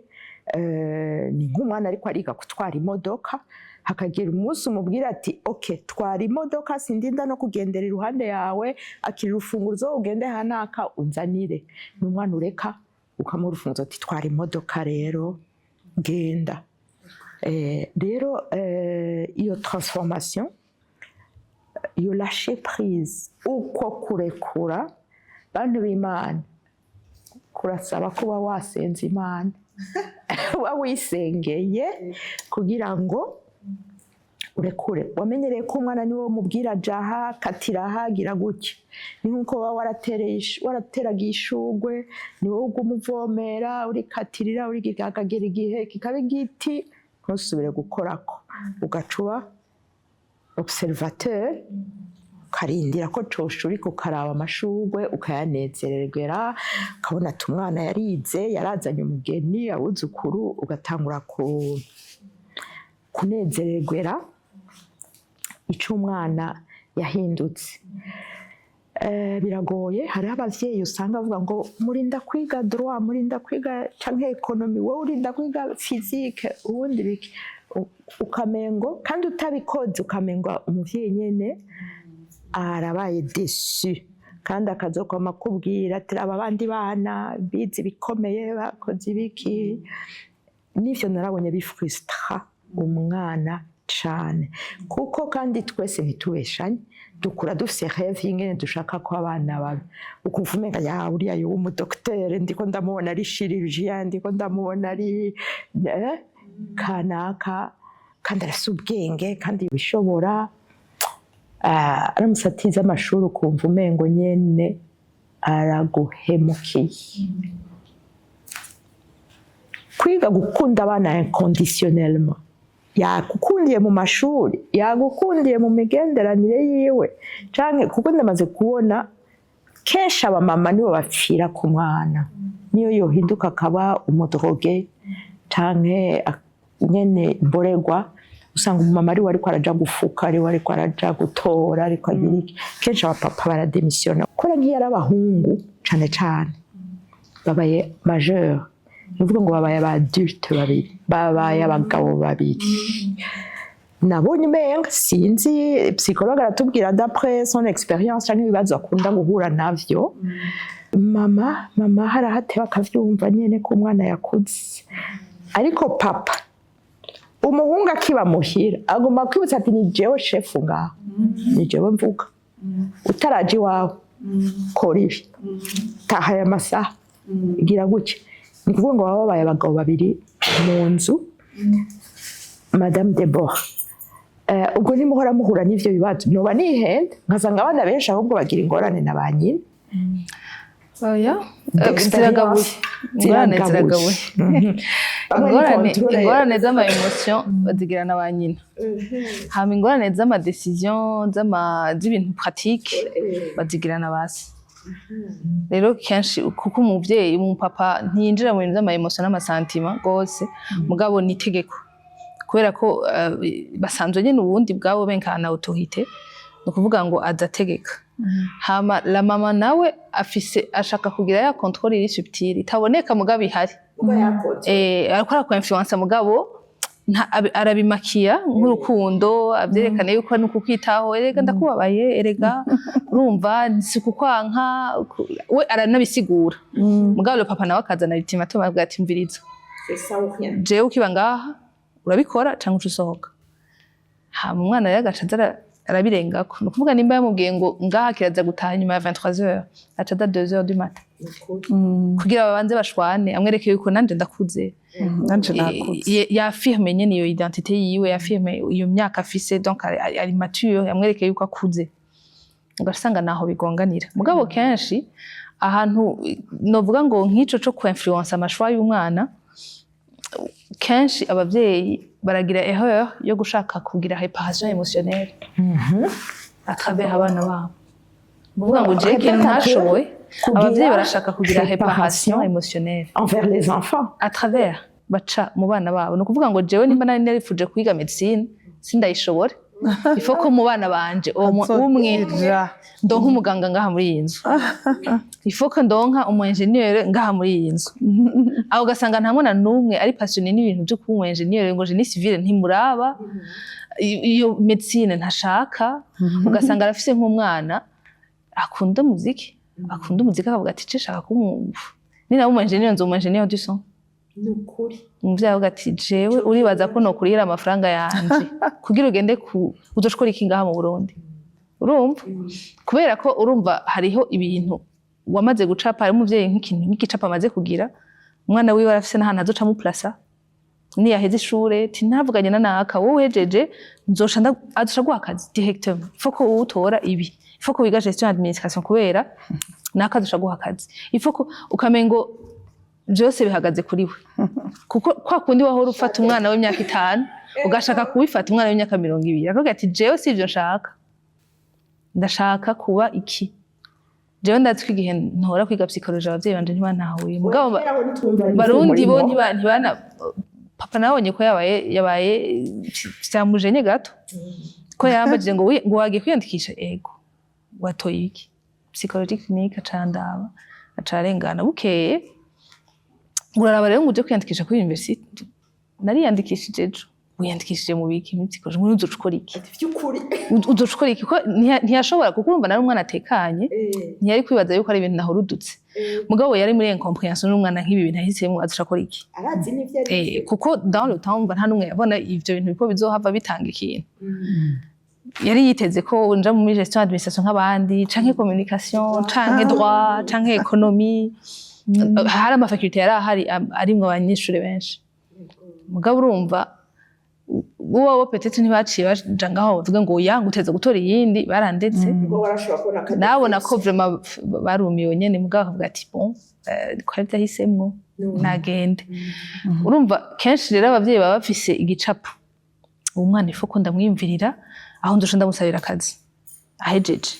ni nk'umwana ariko ariga gutwara imodoka hakagira umunsi umubwira ati okay twara imodoka sindinda no kugendera iruhande yawe akiri urufunguzo ugende hanaka unzanire n'umwana ureka ukamuha urufunguzo ati twara imodoka rero genda rero iyo transformation iyo lâcher prise uko kurekura bantu b'Imana kurasaba kuba wasenze Imana uba wisengeye kugira ngo urekure wamenyereye ko umwana niwe mubwira jaha katiraha gira gutya ni nkuko baba warateraga ishugwe niwe ugumuvomera uri katirira uri gikagera igihe kikaba igiti ntusubire gukorako ugacuba observateur ukarindira ko coshurika ukaraba amashugwe ukayanezererwa ukabona ati umwana yarize yarazanye umugeni abuzukuru ugatangura kunezererwa ico umwana yahindutse biragoye hari abavyeyi usanga bavuga ngo murinda kwiga droit murinda kwiga canke economy wowe urinda kwiga physique ubundi biki ukamengo kandi utabikoze ukamengo umuvyeyi nyene arabaye déçu kandi akazokoma kubwira ati aba bandi bana bize bikomeye bakoze ibiki nivyo narabonye bifrustra umwana cane kuko kandi twese ntitubeshanye dukura dufise rêve y'ingene dushaka ko abana babe ukuvumenga ya uriya yo umudoktere ndiko ndamubona ari chirurgien ndiko ndamubona ari kanaka kandi arafise ubwenge kandi bishobora aramusatiza amashuri ukumva umengo nyene araguhemukiye kwiga gukunda abana inconditionnellement yagukundiye mu mashuri yagukundiye mu migenderanire yiwe canke kuko ndamaze kubona kenshi abamama nibo bapfira ku mwana niyo yohinduka akaba umudroge canke nyene mboregwa usanga umumama ari we ariko araja gufuka ari we ariko araja gutora ariko agira iki kenshi abapapa barademisiona kora nk'iyo ari abahungu cane cane babaye majeur nuvuga ngo babaye aba adulte babiri babaye abagabo babiri nabonye umenga sinzi psychologue aratubwira d'après son expérience canke ibibazo akunda guhura navyo mama harahateba akavyumva nyene ko umwana yakuze ariko papa umuhungu akiba muhira agomba kwibutsa ati ni jewe shefu ngaho ni jewe mvuga utaraje iwawe kora ibi taha aya masaha gira gutya ni kuvuga ngo baba babaye abagabo babiri mu nzu Madame Deborah ubwo nimuhora muhura n'ivyo bibazo noba nihenda nkasanga abana benshi ahubwo bagira ingorane na ba nyina oya ziragabuye ingorane z'ama emotion bazigira na ba nyina hama ingorane z'ama decision z'ibintu pratique bazigira na base rero kenshi kuko umuvyeyi umupapa ntiyinjira mu bintu z'ama emotion n'amasantima gose mugabo ni itegeko kubera ko basanzwe nyine ubundi bwabo benkana autorité no kuvuga ngo azategeka hama la mama nawe ashaka kugira ya contrôle iri subtile itaboneka mugabo ihari arakora ko influence mugabo arabimakiya nk'urukundo avyerekana yuko nuko kwitaho erega ndakubabaye erega urumva sikukwanka we aranabisigura mugabo le papa nawe akazana ultimatum avuga ati mviriza jewe ukiba ngaha urabikora cyangwa usohoka hama umwana rero agaca arabirengako ni ukuvuga nimba yamubwiye ngo ngaha kiraza gutaha nyuma ya 23h aca ada 2h du matin kugira babanze bashwane amwereke yuko nanje ndakuze nanje nakuze yafirme nyene iyo identité yiwe yafirme iyo myaka afise donc ari mature amwereke yuko akuze ugasanga naho bigonganira mugabo kenshi ahantu novuga ngo nk'ico co ku influence amashwa y'umwana kenshi abavyeyi baragira erreur yo gushaka kugira réparation émotionnelle à travers abana babo mvuga ngo je kintu ntashoboye abavyeyi barashaka kugira réparation émotionnelle envers les enfants à travers baca mu bana babo no kuvuga ngo jewe nimba nari narifuje kwiga medicine sindayishobore ifo ko mu bana banje umwe ndonka umuganga ngaha muri iyi nzu ifo ko ndonka umu ingénieur ngaha muri iyi nzu aho ugasanga nta mwana n'umwe ari passionné n'ibintu byo kuba umu ingénieur ngo génie civil ntimuraba iyo medicine ntashaka ugasanga arafise nk'umwana akunda muziki akavuga ati cishaka kumwumva ni nawe umu ingénieur nzo umu ingénieur du son nukuri umuvyeyi avuga ati jewe uribaza ko nokurira amafaranga yanje kugira ugende uzoshikora iki ngaha mu Burundi urumva kubera ko urumva hariho ibintu wamaze gucapa ari umuvyeyi nk'igicapa amaze kugira umwana wiwe arafise n'ahantu azoca mu plaza ni yaheze ishure tinavuganye na naka wowe hejeje nzosha azoca guha akazi directement ifoko utora ibi ifoko wiga gestion administration kubera naka azoca guha akazi ifoko ukamengo byose bihagaze kuri we kuko kwa kundi wahora ufata umwana w'imyaka 5 ugashaka kubifata umwana w'imyaka 20 akavuga ati jewe sivyo nshaka ndashaka kuba iki jewe ndatwi igihe ntora kwiga psychologie abavyeyi banje ntibantahuye mugabo barundi bo ntibana papa nabonye ko yabaye cyamujenye gato ko yambajije ngo wagiye kwiyandikisha ego watoye iki psychologie clinique acandaba acarengana bukeye uraraba rero ngo uje kwiyandikisha kuri university nariyandikishije ejo wiyandikishije mu biki psychologie muri uzocukora iki byukuri uzocukora iki ko ntiyashobora kuko urumva nari umwana atekanye ntiyari kwibaza yuko ari ibintu nahurudutse mugabo yari muri incomprehension n'umwana nk'ibi bintu ahisemo azoshakora iki arazi n'ivyo ari kuko dans le temps nta numwe yabona ivyo bintu biko bizohava bitanga ikintu yari yiteze ko nja muri gestion administration nk'abandi canke communication canke droit canke économie hari amafakulté yari ahari arimwo abanyeshuri benshi mugabo urumva uwo peut-être ntibaciye baja ngaho bavuga ngo yanga uteze gutora iyindi barandetse nabona ko vraiment barumiwe nyene mugabo akavuga ati bon kwari byahisemwo nagende urumva kenshi rero abavyeyi baba bafise igicapo uwo mwana ifu ko ndamwiyumvirira aho ndusha ndamusabira akazi ahejeje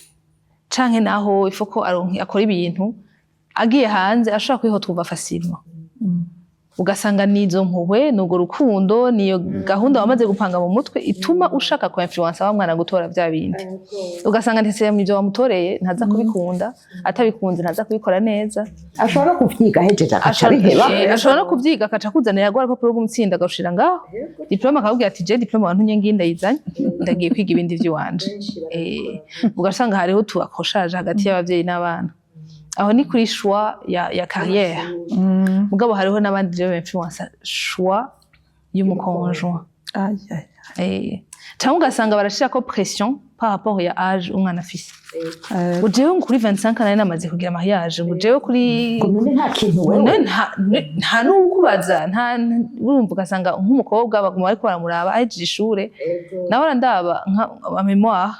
canke naho ifu ko akora ibintu agiye hanze ashobora kwihotwa facilement ugasanga nizo mpuhwe nugo rukundo niyo gahunda wamaze gupanga mu mutwe ituma ushaka ko influence wa mwana gutora bya bindi ugasanga ndetse mivyo wamutoreye ntaza kubikunda atabikunze ntaza kubikora neza ashobora kuvyiga hejeje akabiheba ashobora no kuvyiga akaca kuzanira agora ko program mutsinda agashira ngaho diploma akabwira ati je diploma wantu nye nginda yizanye ndagiye kwiga ibindi vy'iwanje ugasanga hariho tuakoshaje hagati y'abavyeyi n'abana aho ni kuri choix ya carrière mugabo hariho n'abandi rero influence choix y'umukonjoint cyangwa ugasanga barashira ko pression par rapport ya âge umwana afise ujewe kuri 25 nari namaze kugira mariage ujewe kuri nta kintu wewe nta nukubaza nta urumva ugasanga nk'umukobwa baguma ariko baramuraba ahejeje ishure nawe arandaba nka memoire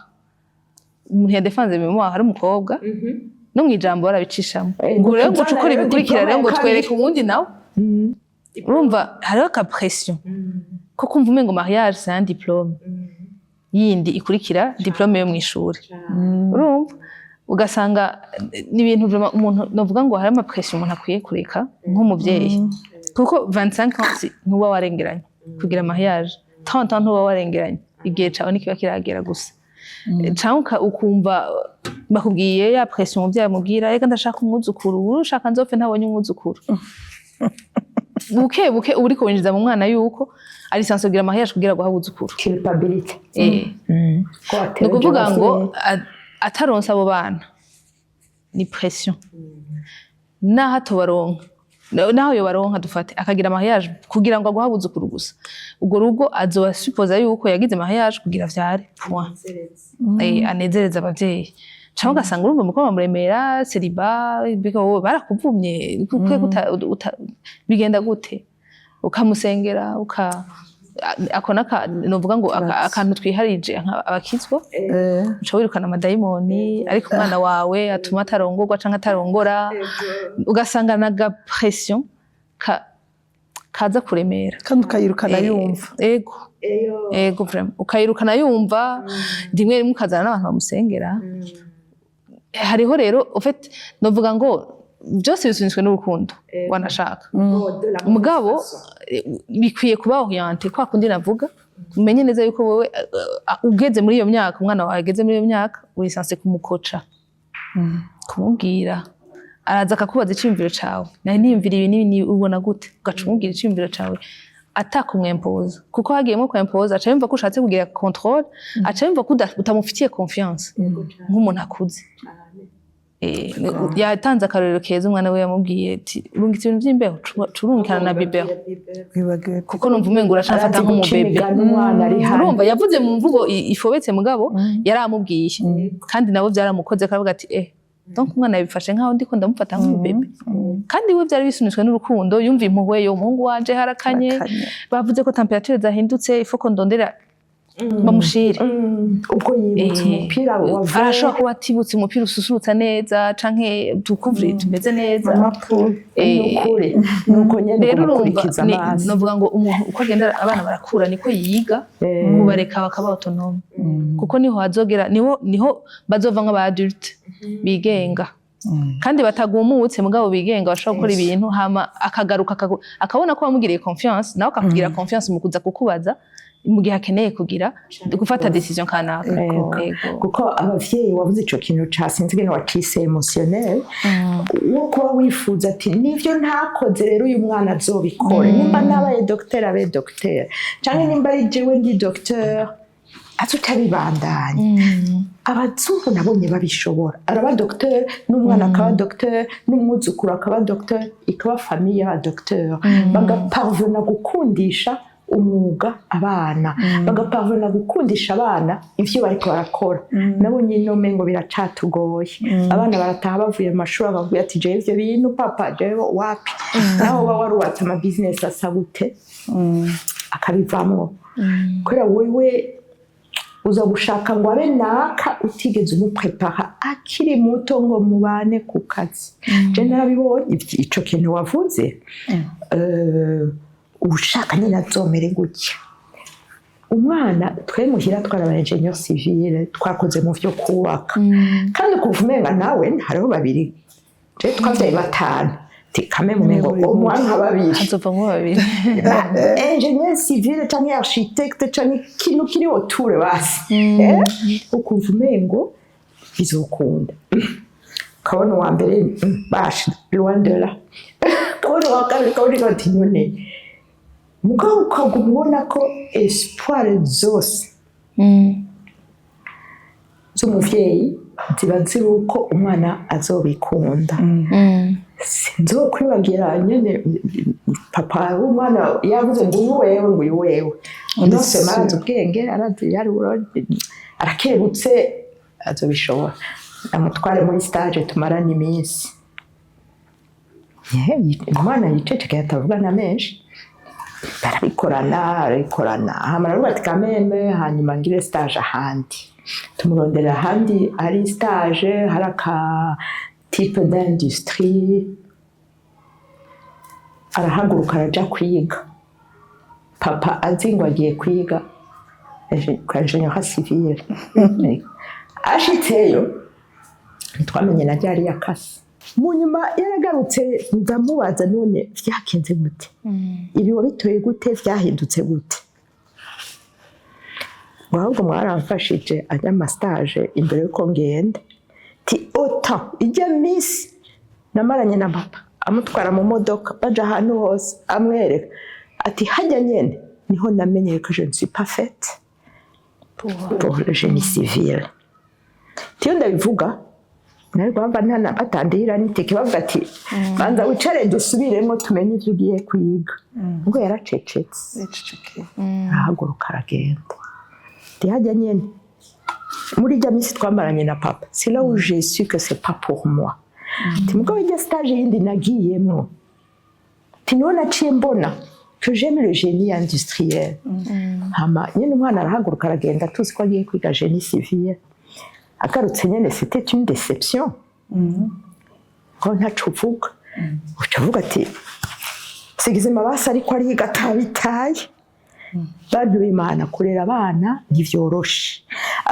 umuntu ya défense memoire hari umukobwa no mwijambo barabicishamo ngo rero ngo ukora ibikurikira rero ngo twereke ubundi nawe urumva hariho ka pression ko kumva umengo mariage c'est un diplôme yindi ikurikira diplôme yo mwishuri urumva ugasanga ni ibintu umuntu novuga ngo hari ama pression umuntu akwiye kureka nk'umuvyeyi kuko 25 ans ntuba warengeranye kugira mariage 30 ans ntuba warengeranye igihe cawe nikiba kiragera gusa cyangwa ukumva bakubwiye ya pression umuvyeyi amubwira reka ndashaka umwuzukuru urushaka nzopfe ntabonye umwuzukuru buke uri kubinjiza mu mwana yuko ari sanso kugira mariage kugira guha umwuzukuru culpability no kuvuga ngo ataronsa abo bana ni pression naho atobaronka naho yo baronka dufate akagira mariage kugira ngo aguha umwuzukuru gusa ubwo rugo azoba supposa yuko yagize mariage kugira vyare point anezereza abavyeyi cyangwa ugasanga urumva mukoma muremera celibat biko barakuvumye bigenda gute ukamusengera akona novuga ngo akantu twiharije abakizwa uca wirukana amadayimoni ariko umwana wawe atuma atarongorwa canke atarongora ugasanga naga pression kaza kuremera kandi ukayirukana yumva ego vraiment ukayirukana yumva rimwe rimwe ukazana n'abantu bamusengera hariho rero en fait novuga ngo byose bisunitswe n'urukundo wanashaka umugabo bikwiye kuba orienté kwa kundi navuga umenye neza yuko wowe ugeze muri iyo myaka umwana wawe ageze muri iyo myaka uri sanse kumukoca kumubwira araza akakubaza iciyumviro cawe nari niyumvira ibi n'ibi ubona gute ugaca umubwira iciyumviro cawe atakumwempoza kuko hagiyemo kwempoza aca yumva ko ushatse kugira contrôle aca yumva ko utamufitiye confiance nk'umuntu akuze yatanze akarorero keza umwana we yamubwiye ati urungitse ibintu by'imbeho curungikana na bibeho kuko numva umengo urashafata nk'umubebe urumva yavuze mu mvugo ifobetse mugabo yaramubwiye kandi nabo byaramukoze akavuga ati donc umwana yabifashe nkaho ndiko ndamufata nk'umubebe kandi we byari bisunitswe n'urukundo yumva impuhwe yo umuhungu wanje harakanye bavuze ko temperature zahindutse ifoko ndondera bamushire ubwo yibutse umupira wavuye arashobora kuba atibutse umupira ususurutsa neza canke tukuvure tumeze neza nuko nyene rero gukurikiza amazi novuga ngo umuntu uko agenda abana barakura niko yiga kubareka bakaba autonome kuko niho hazogera niho bazova nk'aba adulte bigenga kandi batagumutse mugabo bigenga bashobora gukora ibintu hama akagaruka akabona ko bamugiriye confiance nawe akakugira confiance mu kuza kukubaza mu gihe akeneye kugira gufata decision kanaka kuko abavyeyi wavuze ico kintu casinze gene wacise emotionnel wo kuba wifuza ati nivyo ntakoze rero uyu mwana azobikora nimba nabaye docteur abe docteur canke nimba ari jewe ndi docteur azutabibandanya abazungu nabonye babishobora araba docteur n'umwana akaba docteur n'umwuzukuru akaba docteur ikaba famille y'aba docteur bagaparvena gukundisha umwuga abana bagaparvena gukundisha abana ivyo bariko barakora nabonye inome ngo biracatugoye abana barataha bavuye mu mashuri bavuye ati je ivyo bintu papa jewe wapi naho baba warubatse ama business asabute akabivamwo kubera wewe uza gushaka ngo abe naka utigeze umuprepara akiri muto ngo mubane ku kazi je narabibonye ico kintu wavuze ushaka nyine azomere gutya umwana twe muhira twari aba ingénieur civile twakoze mu vyo kubaka kandi kuvumenga nawe hariho babiri je twavyaye batanu kame mu mengo umwana babiri hazovamwo babiri ingénieur civile canke architecte canke kintu kiri autour basi ukumva umengo bizokunda kabona wa mbere bashi loin de là kabona wa kabiri kabona continue mugabo ukagumubona ko espoir zose z'umuvyeyi ziba ziri uko umwana azobikunda sinzokwibagira nyene papa w'umwana yavuze ngo uyu wewe nose maranze ubwenge arakebutse azobishobora amutware muri stage tumarana iminsi umwana yicecekeye atavugana menshi arabikorana hamara ruba kameme hanyuma ngire stage ahandi tumurondera ahandi ari stage hari aka type d'industrie arahaguruka araja kwiga papa azingwa agiye kwiga kwa ingénieur civile ashitseyo ntitwamenye na ryari yakase munyuma yaragarutse ndamubaza none vyakenze gute ibi wabitoye gute vyahindutse gute ahubwo mwaramfashije ajya amastage imbere yuko ngenda ti ota ijya misi namaranye na papa amutwara mu modoka baja ahantu hose amwereka ati hajya nyene niho namenyeye ko je ne suis pas faite pour le génie civil tiyo ndabivuga nawe rwamba ntana batandira niteke bavuga ati banza wicare dusubiremo tumenye ivyo ugiye kwiga ngo yaracecetse ahaguruka aragenda hajya nyene muri jya misi twamaranye na papa c'est là où j'ai su que c'est pas pour moi mugabo ijya stage yindi nagiyemo niho naciye mbona que j'aime le génie industriel hama nyene umwana arahaguruka aragenda tuzi ko agiye kwiga génie civil agarutse nyene c'était une déception ko ntaco uvuga ucavuga ati sigizima basi ariko ariga atabitaye bantu b'Imana kurera abana ntivyoroshe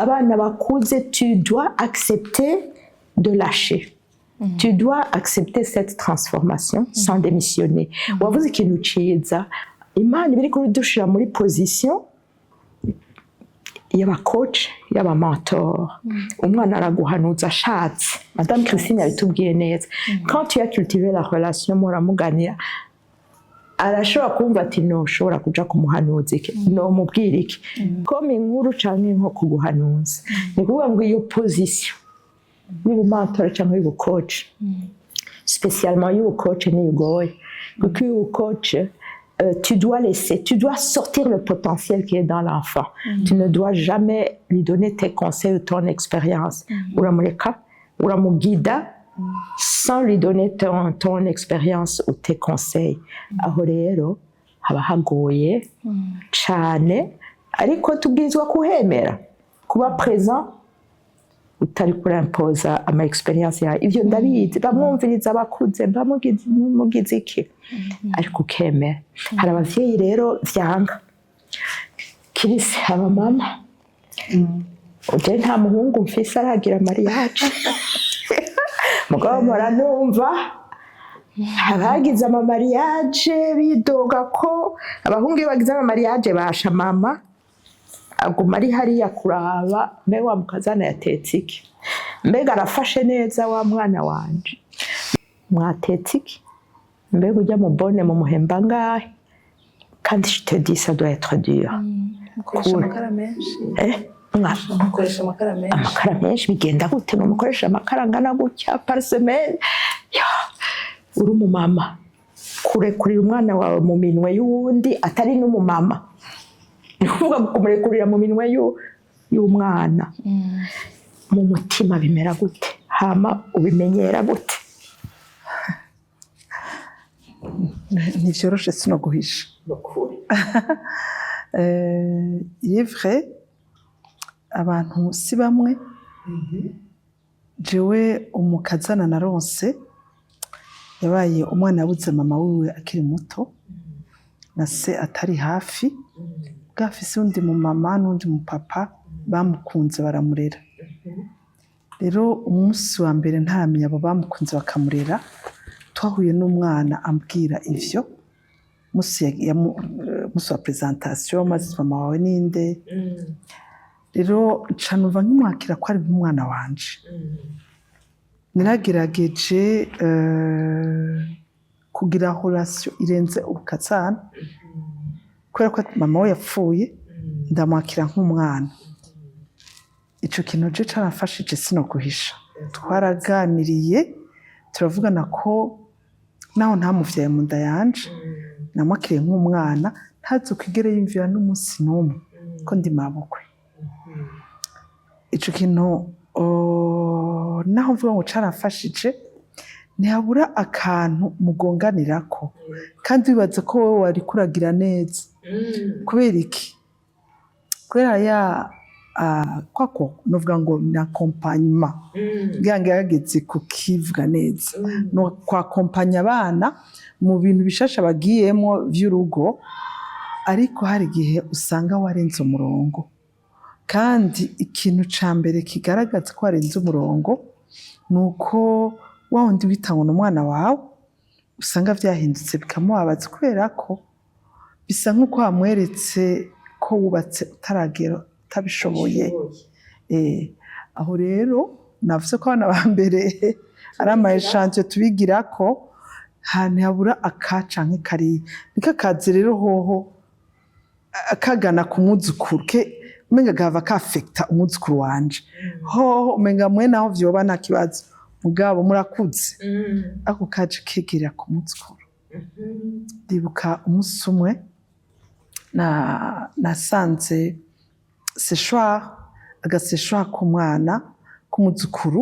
abana bakuze tu dois accepter de lâcher tu dois accepter cette transformation sans démissionner wavuze ikintu ciza Imana ibiri kudushira muri position yaba coach yaba mentor umwana araguhanuza ashatse madame Christine yabitubwiye neza quand tu as cultivé la relation muramuganira arashobora kumva ati no ushobora kuja kumuhanuza iki no mubwira iki comme inkuru canke nko kuguhanuza ni kuvuga ngo iyo position y'ubumentor canke y'ubucoach spécialement y'ubucoach ni ugoye kuko y'ubucoach tu dois sortir le potentiel qui est dans l'enfant tu ne dois jamais lui donner tes conseils ou ton expérience uramureka uramugida sans lui donner ton expérience ou tes conseils aho rero haba hagoye cane ariko tubwizwa kuhemera kuba présent utari kurampoza ama experience ya ivyo ndabizi bamwumviriza abakuze bamugize iki ariko ukemera hari abavyeyi rero vyanga kirisi aba mama uje nta muhungu mfise aragira mariage mugabo muranumva abagize ama mariage bidoga ko abahungu iyo bagize ama mariage basha mama aguma ari hariya kuraba mbe wa mukazana yatetse iki mbega arafashe neza wa mwana wanje mwatetse iki mbega ujya mu bone mu muhemba ngahe kandi je te dis ça doit être dur mukoresha amakara menshi mukoresha amakara menshi amakara menshi bigenda gute ngo mukoresha amakara ngana gutya par semaine uri umumama kurekurira umwana wawe mu minwe y'uwundi atari n'umumama ni kuvuga kumurekurira mu minwe y'umwana mu mutima bimera gute hama ubimenyera gute ntivyoroshe sino guhisha il vrai abantu si bamwe jewe umukazana naronse yabaye umwana yabuze mama wiwe akiri muto na se atari hafi bwafise undi mu mama n'undi mu papa bamukunze baramurera rero umunsi wa mbere ntaramenya abo bamukunze bakamurera twahuye n'umwana ambwira ivyo musi wa presentation maze mama wawe ninde rero canumva nkimwakira ko ari nk'umwana wanje naragerageje kugira relation irenze ubukatsana kubera ko mama we yapfuye ndamwakira nk'umwana ico kintu je carafashije sinoguhisha twaraganiriye turavugana ko naho ntamuvyaye mu nda yanje namwakiriye nk'umwana ntazokwigere yumvira n'umunsi n'umwe ko ndi mabukwe ico kintu naho mvuga ngo carafashije ntihabura akantu mugonganirako kandi wibaza ko wowe wari kuragira neza kubera iki kubera ya kwako novuga ngo ni accompagnement ngange yageze kukivuga neza no kwakompanya abana mu bintu bishasha bagiyemo vy'urugo ariko hari gihe usanga warenze umurongo kandi ikintu ca mbere kigaragaza ko warenze umurongo nuko wa wundi witanga n'umwana wawe usanga vyahindutse bikamubabaza kubera ko bisa nk'uko wamweretse ko wubatse utaragera utabishoboye aho rero navuze ko abana ba mbere ari amayeshansiyo tubigira ko habura akaca nk'ikariya niko akazi rero hoho kagana ku mwuzukuru umenga gahava kafekta umwuzukuru wanje hoho umenga mwene aho vyoba nta kibazo mugabo murakuze ako kaje kegerera ku mwuzukuru ndibuka umunsi umwe nasanze séchoir agaseshwa k'umwana k'umuzukuru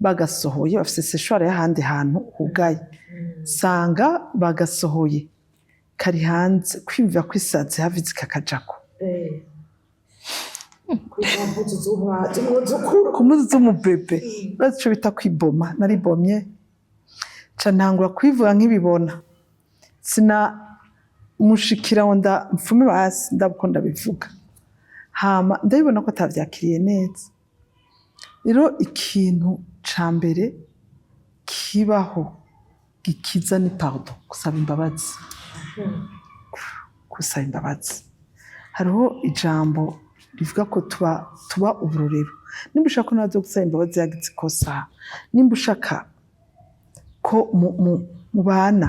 bagasohoye bafise séchoir y'ahandi hantu hugaye sanga bagasohoye kari hanze kwimvira kwisaze havize kakajako kumuzi z'umubebe bazico bita kwiboma naribomye ca ntangura kwivuga nk'ibibona sina mushikira onda mfume basi ndabuko ndabivuga hama ndabibona ko atavyakiriye neza rero ikintu ca mbere kibaho gikiza ni pardon gusaba imbabazi gusaba imbabazi hariho ijambo rivuga ko tuba uburorero nimba ushaka ko nazo gusaba imbabazi yagize ikosa nimba ushaka ko mu bana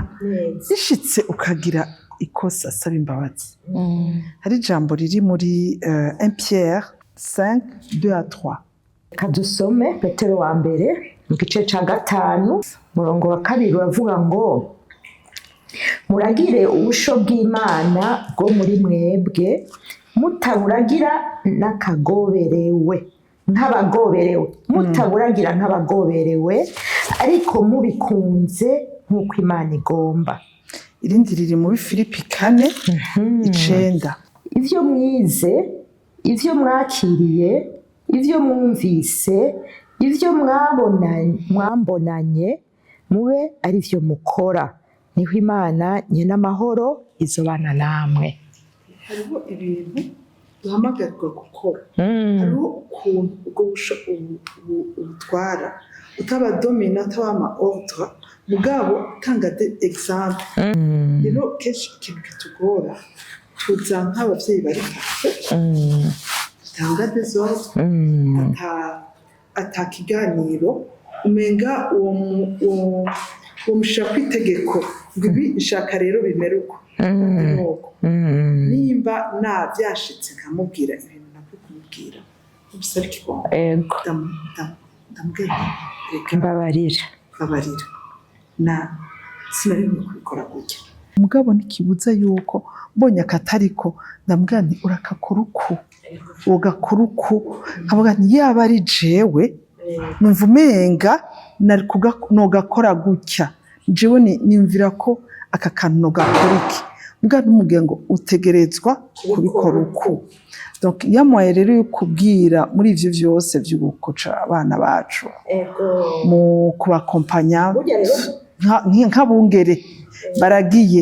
zishitse ukagira ikosa saba imbabazi hari ijambo riri muri 1 Pierre 5:2-3 kadusome Petero wa mbere mu gice ca 5 murongo wa 2 uravuga ngo muragire ubusho bw'Imana bwo muri mwebwe mutaburagira n'akagoberewe nk'abagoberewe mutaburagira nk'abagoberewe ariko mubikunze nk'uko Imana igomba irindi riri muri Filipi 4:9 ivyo mwize ivyo mwakiriye ivyo mwumvise ivyo mwambonanye mube ari vyo mukora niho Imana nyene amahoro izobana namwe hariho ibintu duhamagarwa gukora hariho ukuntu ubwo ubutwara utaba dominant wama ordre mugabo utanga exemple rero kenshi ikintu kitugora tuza nk'abavyeyi bari hafi tanga des ordres ata kiganiro umenga uwo mushaka kwitegeko ngibi nshaka rero bimera uko nimba navyashitse nkamubwira ibintu nabwo kumubwira ubusari kigomba ndambwira mbabarira sinari kubikora gutya mugabo ntikibuza yuko mbonye akatariko ndambwira nti urakakora uku ugakora uku nkavuga nti yaba ari jewe numva umenga nogakora gutya jewe nimvira ko aka kantu nogakora iki mbwa ntumubwire ngo utegerezwa kubikora uku donc yamuhaye rero yo kubwira muri ivyo vyose vy'ugukoca abana bacu mu kubakompanya nk'abungere baragiye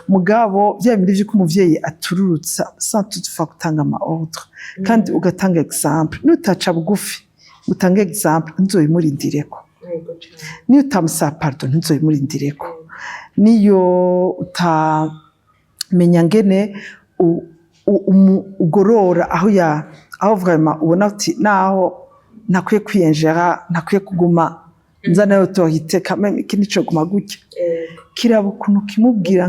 mugabo bya bindi vy'uko umuvyeyi atururutsa sans toutefois gutanga ama ordre kandi ugatanga exemple nutaca bugufi utanga exemple nzoyimurindireko niyo utamusaba pardon nzoyimurindireko niyo utamenya ngene ugorora aho vraiment ubona uti naho nakwiye kwiyengera nakwiye kuguma nzana autorité quand même iki nico guma gutya kirabo kuno kimubwira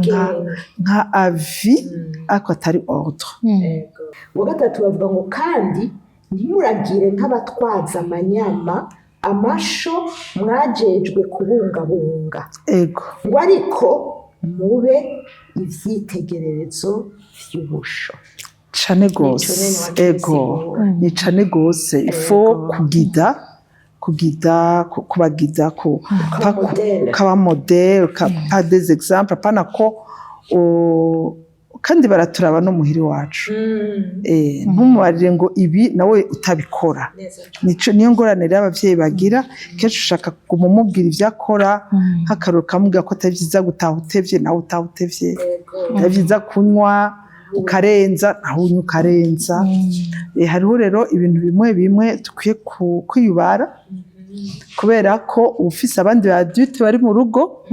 nka avis ako atari ordre wa gatatu bavuga ngo kandi ntimuragire nk'abatwaza amanyama amasho mwajejwe kubungabunga ego ngo ariko mube ivyitegererezo vy'ubusho cane gose ego ni cane gose ifo kubagida kaba modèle pas des exemples pana ko kandi baraturaba no muhiri wacu ntumubarire ngo ibi nawe utabikora niyo ngorane rero abavyeyi bagira kenshi ushaka kumumubwira ivyo akora nk'akaroro kamubwira ko atari vyiza gutaha utevye nawe utaha utevye atari vyiza kunywa ukarenza naho unywa ukarenza hariho rero ibintu bimwe bimwe dukwiye kwiyubara kubera ko ufise abandi adulte bari mu rugo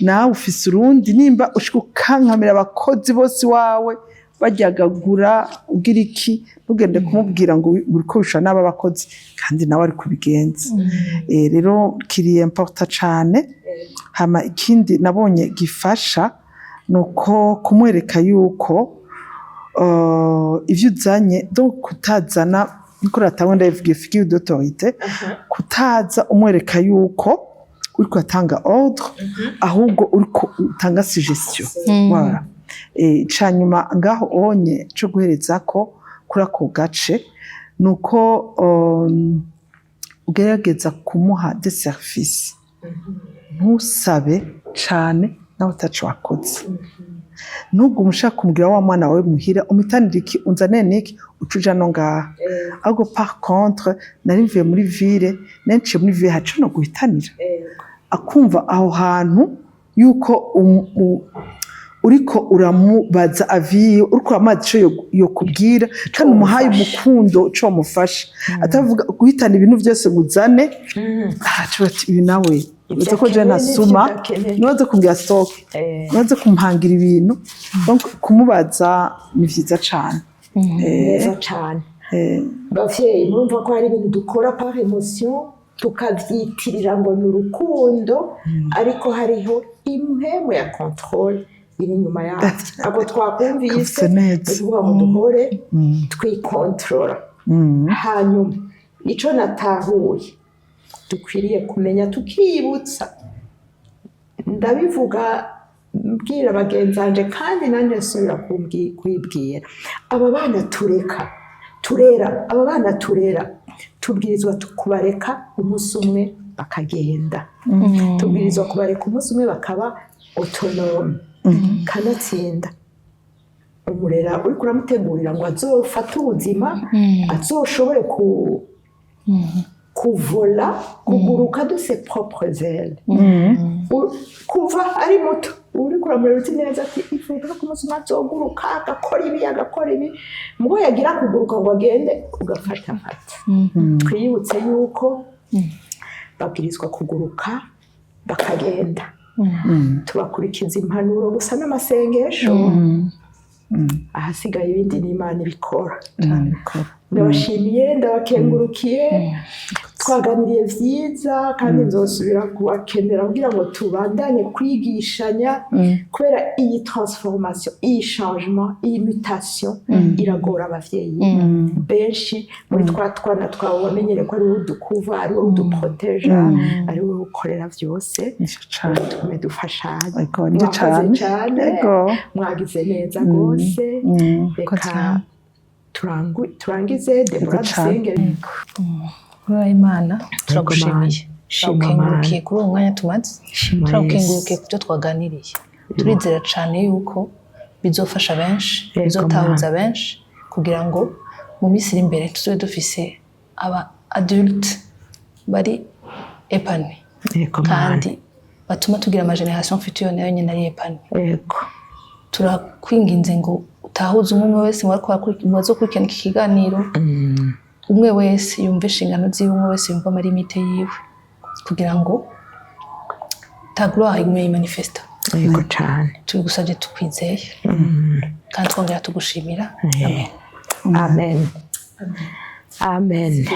nawe ufise urundi nimba ushika ukankamira abakozi bose wawe baryagagura ugira iki ntugende kumubwira ngo uriko bisha n'aba bakozi kandi nawe ari kubigenza rero kiri important cane hama ikindi nabonye gifasha nuko kumwereka yuko ivyo uzanye donc kutazana niko ratawenda figure d'autorité kutaza umwereka yuko uriko atanga ordre ahubwo uriko utanga suggestion voilà icanyuma ngaho onye cyo guhereza ko kuri ako gace nuko ugerageza kumuha des services ntusabe cane nawe utacu wakoze nubwo umushaka kumubwira wa mwana wawe muhira umutanira iki unzane niki ucuja no ngaha ahubwo par contre narimvuye muri ville nenciye muri ville hacu no guhitanira akumva aho hantu yuko uriko uramubaza aviye uriko amazi cyo yo kubwira kandi umuhaye umukundo cyo mufasha atavuga guhitana ibintu byose muzane cyo ibi nawe uze ko je nasuma noze kumbya stock noze kumpangira ibintu donc kumubaza ni vyiza cyane neza cyane bavyeyi murumva ko hari ibintu dukora par emotion tukavyitirira ngo ni urukundo ariko hariho impemu ya contrôle iri nyuma yacu abo twakumvise tuvuga ngo duhore twikontrola hanyuma ico natahuye dukwiriye kumenya tukibutsa ndabivuga mbwira bagenzanje kandi nanjye nsubira kwibwira aba bana turera tubwirizwa kubareka umunsi umwe bakagenda tubwirizwa kubareka umunsi umwe bakaba autonome kanatsinda umurera uri kuramutegurira ngo azofate ubuzima azoshobore kuvola kuguruka de ses propres ailes kuva ari muto uri kuramurera uti neza ati ifuza ko umunsi umwe azoguruka agakora ibi ngo yagira kuguruka ngo agende ugafata amata twiyibutse yuko babwirizwa kuguruka bakagenda tubakurikiza impanuro gusa n'amasengesho ahasigaye ibindi n'Imana ibikora ndabashimiye ndabakengurukiye twaganiriye vyiza kandi nzosubira kubakenera kugira ngo tubandanye kwigishanya kubera iyi transformation iyi changement iyi mutation iragora abavyeyi benshi muri twana twawe wamenyere ko ari wo dukuva ari wo duproteja ari wo ukorera vyose tume dufashanye mwagize neza gose reka turangize Deborah dusengere Imana turagushimiye turakengurukiye kuri uwo mwanya tumaze turakengurukiye ku byo twaganiriye turizera cyane yuko bizofasha benshi bizotahuza benshi kugira ngo mu minsi iri imbere tuzobe dufise aba adulte bari epanoui kandi batuma tugira ama generation future nayo nyene ari epani. Yego. Turakwinginze ngo utahuze umwe wese mwazo kurikana iki kiganiro. Umwe wese yumve inshingano ziwe, umwe wese yumva amarimite yiwe kugira ngo ta gloire igume manifesta. Yego cyane. Tugusabye tukwizeye. Kandi twongera tugushimira. Amen. Amen. Amen.